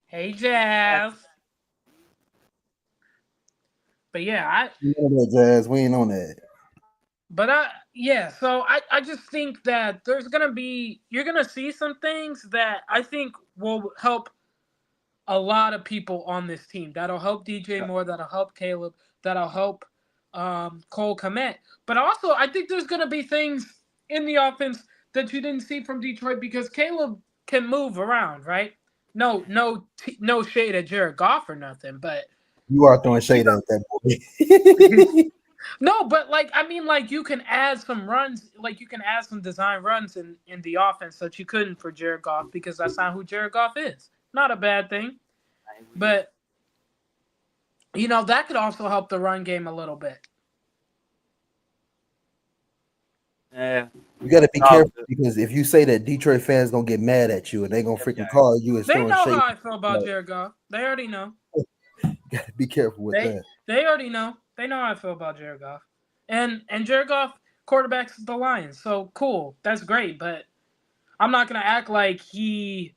hey, Jazz. But yeah, You know that Jazz, we ain't on that. so I just think that you're gonna see some things that I think will help a lot of people on this team. That'll help DJ Moore. That'll help Caleb. That'll help Cole Kmet. But also, I think there's going to be things in the offense that you didn't see from Detroit because Caleb can move around, right? No shade at Jared Goff or nothing, but You are throwing you shade at that know, boy. no, but like I mean, like you can add some runs, like you can add some design runs in the offense that you couldn't for Jared Goff because that's not who Jared Goff is. Not a bad thing, know. but that could also help the run game a little bit. Yeah, You got to be all careful good. because if you say that, Detroit fans gonna get mad at you and they gonna They'll be all freaking right. call you as They throwing know shade. how I feel about Like, Jared Goff. They already know. got to be careful with They that. they already know. They know how I feel about Jared Goff. And Jared Goff quarterbacks the Lions. So cool. That's great, but I'm not gonna act like he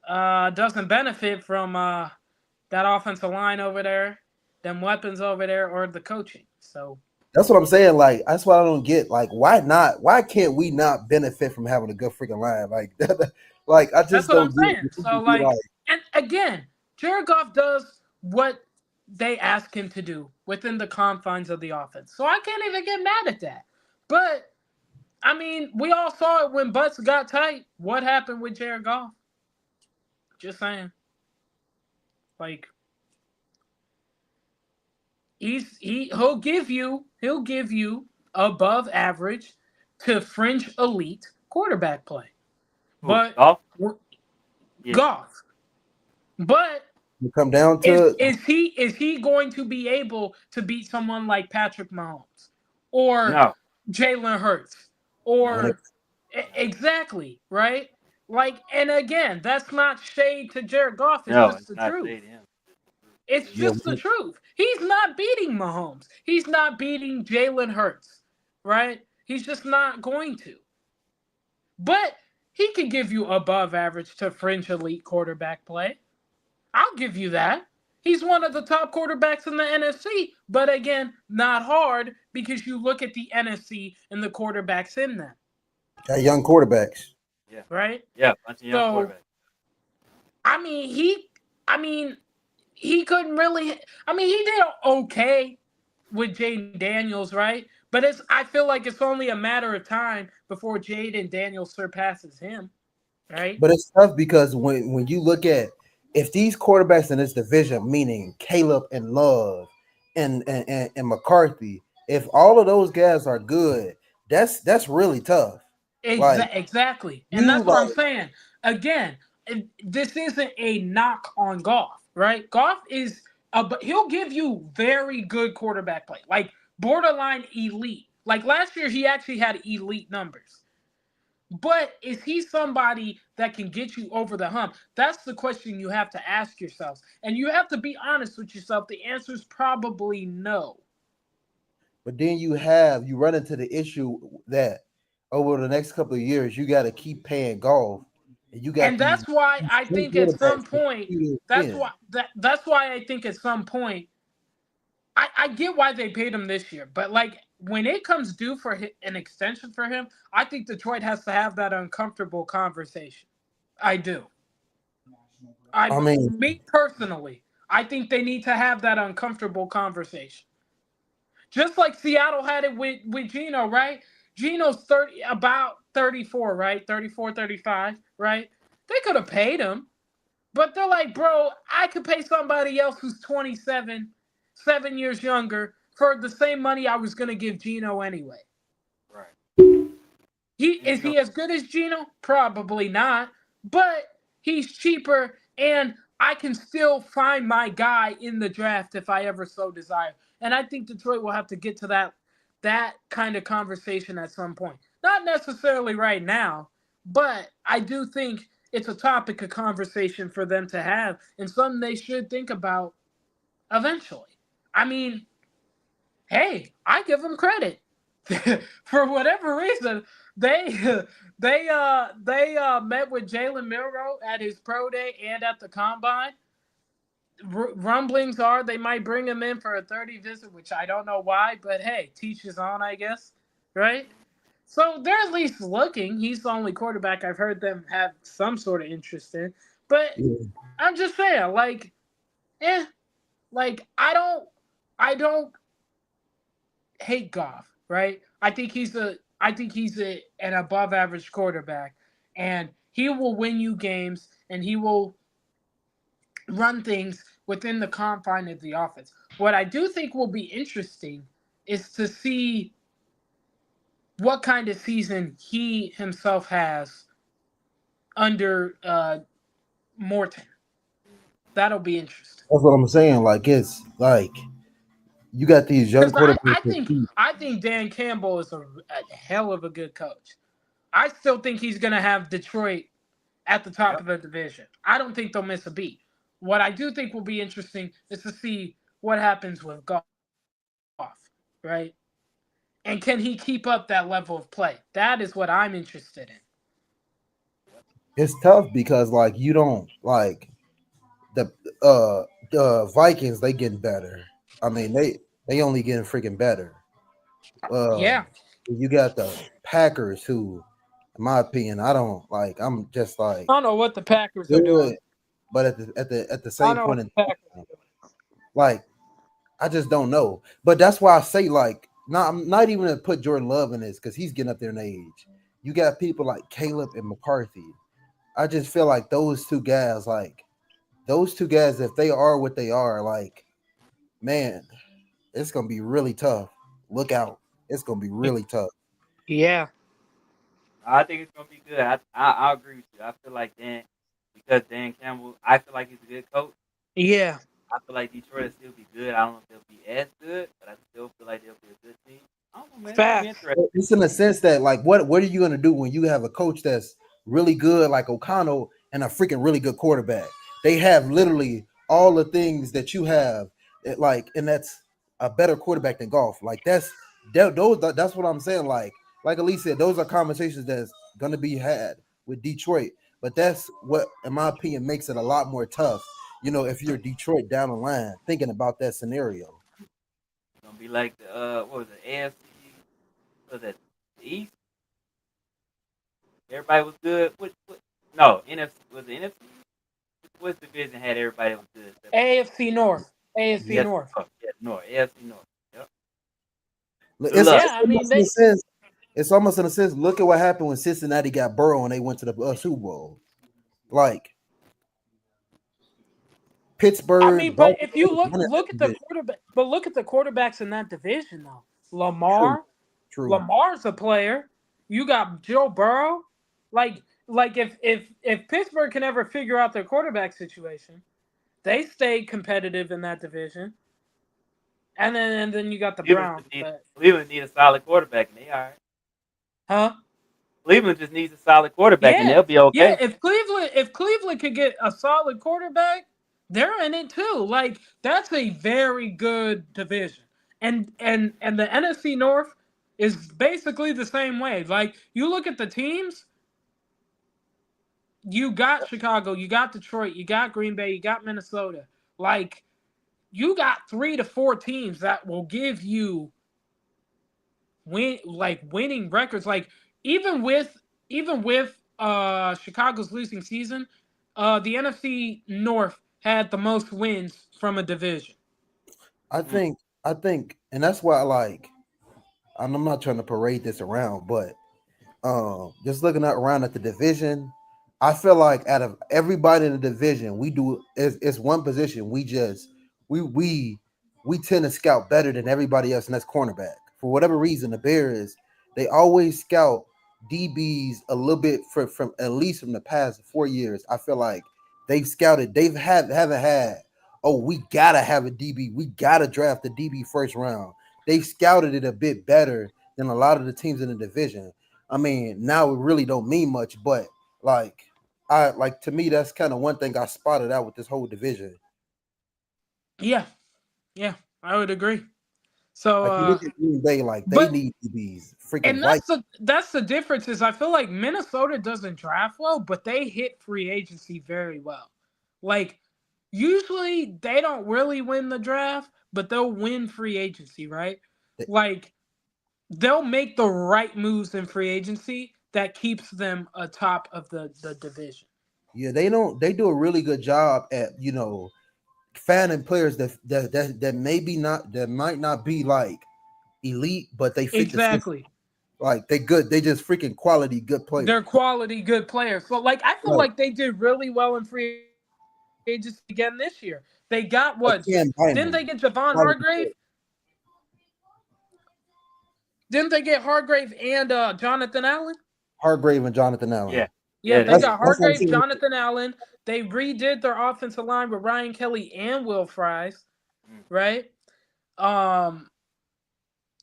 doesn't benefit from that offensive line over there, them weapons over there, or the coaching. So That's what I'm saying. Like that's what I don't get. Like why not? Why can't we not benefit from having a good freaking line? Like like I that's just what I'm don't get it. saying. You need So to be like, like, and again, Jared Goff does what they ask him to do, within the confines of the offense. So I can't even get mad at that. But I mean, we all saw it when butts got tight. What happened with Jared Goff? Just saying. Like he'll give you above average to fringe elite quarterback play. Who? But Golf? Yeah. Goff. But You come down is to is he is he going to be able to beat someone like Patrick Mahomes or No. Jalen Hurts when it, or exactly right? Like, and again, that's not shade to Jared Goff. It's No, just it's the not truth. shade him. It's yeah, just the truth. He's not beating Mahomes. He's not beating Jalen Hurts, right? He's just not going to. But he can give you above average to fringe elite quarterback play. I'll give you that. He's one of the top quarterbacks in the NFC, but again, not hard because you look at the NFC and the quarterbacks in them, got young quarterbacks. Yeah. right? Yeah, bunch of young So, quarterbacks. I mean, I mean, he couldn't really. I mean, he did okay with Jaden Daniels, right? But I feel like it's only a matter of time before Jaden Daniels surpasses him, right? But it's tough because when you look at if these quarterbacks in this division, meaning Caleb and Love and McCarthy, if all of those guys are good, that's really tough. Like Exactly. And you that's what I'm like saying. Again, this isn't a knock on Goff, right? Goff is, but he'll give you very good quarterback play, like borderline elite. Like last year, he actually had elite numbers. But is he somebody that can get you over the hump? That's the question you have to ask yourselves. And you have to be honest with yourself. The answer is probably no. but then you run into the issue that over the next couple of years you got to keep paying golf, and you got And that's why these I young think at some quarterbacks that point, you that's in. why that's why I think at some point, I get why they paid him this year, but like when it comes due for an extension for him, I think Detroit has to have that uncomfortable conversation. I do. I mean, Me personally, I think they need to have that uncomfortable conversation. Just like Seattle had it with Geno, right? Geno's 30, about 34, right? 34, 35, right? They could have paid him, but they're like, bro, I could pay somebody else who's 27, 7 years younger for the same money I was gonna give Geno anyway. Right. And Is he as good as Geno? Probably not, but he's cheaper, and I can still find my guy in the draft if I ever so desire. And I think Detroit will have to get to that kind of conversation at some point. Not necessarily right now, but I do think it's a topic of conversation for them to have and something they should think about eventually. I mean, hey, I give them credit. For whatever reason, they they met with Jalen Milroe at his pro day and at the combine. Rumblings are they might bring him in for a 30 visit, which I don't know why, but hey, teach his own, I guess, right? So they're at least looking. He's the only quarterback I've heard them have some sort of interest in. But yeah, I'm just saying, like, eh, like I don't hate Goff, right? I think he's an above average quarterback, and he will win you games, and he will run things within the confine of the offense. What I do think will be interesting is to see what kind of season he himself has under Morton. That'll be interesting. that's what I'm saying. Like it's like you got these young Because I, quarterbacks I that think keep. I think Dan Campbell is a hell of a good coach. I still think he's going to have Detroit at the top yep. of the division. I don't think they'll miss a beat. What I do think will be interesting is to see what happens with Goff, right? And can he keep up that level of play? That is what I'm interested in. It's tough because like you don't like the Vikings. They getting better. I mean they only getting freaking better. Yeah. You got the Packers who, in my opinion, I don't like. I'm just like I don't know what the Packers are doing. good, but at the I don't same know what point in the Packers time, are doing. like I just don't know. But that's why I say like, I'm not even gonna put Jordan Love in this because he's getting up there in age. You got people like Caleb and McCarthy. I just feel like those two guys, if they are what they are, like, man, it's gonna be really tough. Look out. It's gonna be really tough. Yeah, I think it's gonna be good. I agree with you. I feel like because Dan Campbell, I feel like he's a good coach. yeah, I feel like Detroit will still be good. I don't know if they'll be as good, but I still feel like they'll be a good team. I don't know, man. It's gonna be facts. interesting. It's in the sense that like what are you gonna do when you have a coach that's really good like O'Connell and a freaking really good quarterback? They have literally all the things that you have, and that's a better quarterback than golf. Like that's what I'm saying. Like Elise said, those are conversations that's gonna be had with Detroit. But that's what, in my opinion, makes it a lot more tough. If you're Detroit down the line, thinking about that scenario. It's gonna be like the what was it, AFC? Was that the East? Everybody was good. What? No, NFC was the NFC. What division had everybody was good? Except for AFC North. AFC yes, North. North. Yeah, North. AFC North. Yep. Good It's, luck. it's Yeah, I mean almost in a they. sense. It's almost in a sense. Look at what happened when Cincinnati got Burrow and they went to the Super Bowl. Like I mean, Pittsburgh, but Baltimore if you look running that look at the division. quarterback, but look at the quarterbacks in that division though. True, Lamar, true. Lamar's a player. You got Joe Burrow. Like if Pittsburgh can ever figure out their quarterback situation, they stay competitive in that division. And then you got the Cleveland Browns, just need but Cleveland need a solid quarterback, and they all right. huh? Cleveland just needs a solid quarterback, and Yeah, they'll be yeah. okay. If Cleveland could get a solid quarterback, they're in it too. Like that's a very good division, and the NFC North is basically the same way. Like you look at the teams, you got Chicago, you got Detroit, you got Green Bay, you got Minnesota. Like you got 3 to 4 teams that will give you winning records. Like even with Chicago's losing season, the NFC North had the most wins from a division. I Mm. think, I think, and that's why I'm not trying to parade this around, but just looking around at the division, I feel like out of everybody in the division, we do it's one position we we we tend to scout better than everybody else, and that's cornerback. For whatever reason, the Bears they always scout DBs a little bit from at least from the past 4 years. I feel like haven't had, oh, we gotta have a DB, we gotta draft the DB first round. They've scouted it a bit better than a lot of the teams in the division. I mean, now it really don't mean much, but like to me, that's kind of one thing I spotted out with this whole division. Yeah, yeah, I would agree. So, Like you look at Green Bay, like they but need DBs. Freaking and Vikings. that's the difference is I feel like Minnesota doesn't draft well, but they hit free agency very well. Like usually they don't really win the draft, but they'll win free agency, right? Like they'll make the right moves in free agency that keeps them atop of the division. Yeah, they don't. They do a really good job at finding players that maybe not that might not be like elite, but they fit the system. Exactly. Like they good. They just freaking quality good They're players. quality good players. So like I feel Like like they did really well in free agency again this year. They got what? like Didn't they Cam get Javon Bynum, Hargrave? quality player. Didn't they get Hargrave and Jonathan Allen? Hargrave and Jonathan Allen. Yeah, Yeah, yeah, they they That's did. got that's what I'm Hargrave, saying. Jonathan Allen. They redid their offensive line with Ryan Kelly and Will Fries, Mm. right? Um,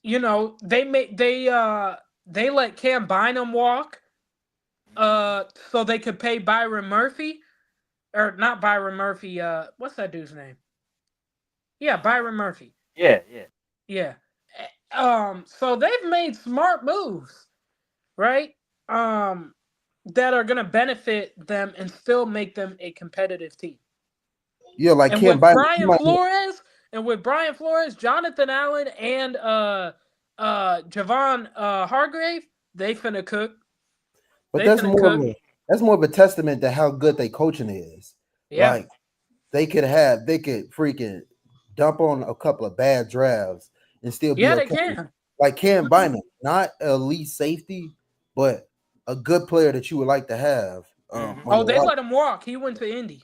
they let Cam Bynum walk, Mm-hmm. so they could pay Byron Murphy or not Byron Murphy. What's that dude's name? Yeah, Byron Murphy. Yeah, yeah. Yeah. So they've made smart moves, right? Um, that are gonna benefit them and still make them a competitive team. Yeah, like And Cam with Bynum. Brian Flores, Jonathan Allen, and Javon Hargrave, they finna cook. But They finna cook. that's more of a testament to how good they coaching is. Yeah. Like they could freaking dump on a couple of bad drafts and still be Yeah, they okay. can. Like Cam Bynum, not elite safety, but a good player that you would like to have Mhm. on Oh, your they roster. let him walk. He went to Indy.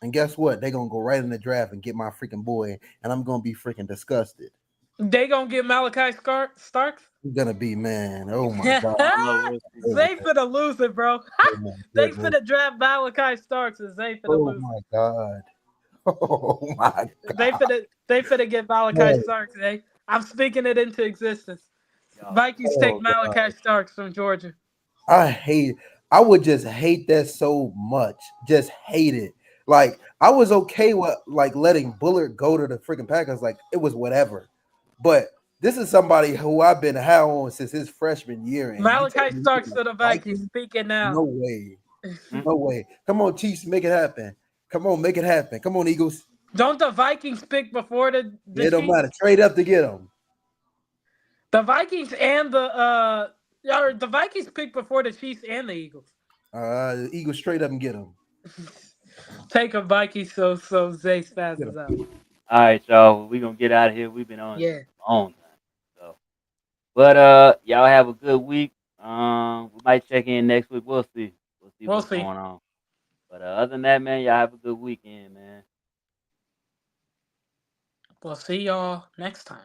And guess what? They're gonna go right in the draft and get my freaking boy, and I'm gonna be freaking disgusted. They gonna get Malachi Starks. I'm gonna be, man. Oh my They god. I don't know. We'll see. Oh my, finna lose it, bro. oh my They goodness. finna draft Malachi Starks and they finna Oh lose my it. god. Oh my They finna get Malachi god. Starks. I'm speaking it into existence. Y'all Vikings take Oh god. Malachi Starks from Georgia. I hate. I would just hate that so much. Just hate it. Like I was okay with like letting Bullard go to the freaking Packers. Like it was whatever. But this is somebody who I've been high on since his freshman year, and you take Malachi me to Starks the to the Vikings. Vikings? Speaking now. No way. Mm. No way. Come on, Chiefs, make it happen. Come on, make it happen. Come on, Eagles. Don't the Vikings pick before the It don't matter. Chiefs? Trade up to get them. The Vikings and or the Vikings pick before the Chiefs and the Eagles. The Eagles straight up and get them. Take a Vikings so Zay Get spazzes out. them. All right, y'all. We gonna get out of here. We've been on Yeah. a long time. So, but y'all have a good week. We might check in next week. We'll see. We'll see We'll what's see. going on. But other than that, man, y'all have a good weekend, man. We'll see y'all next time.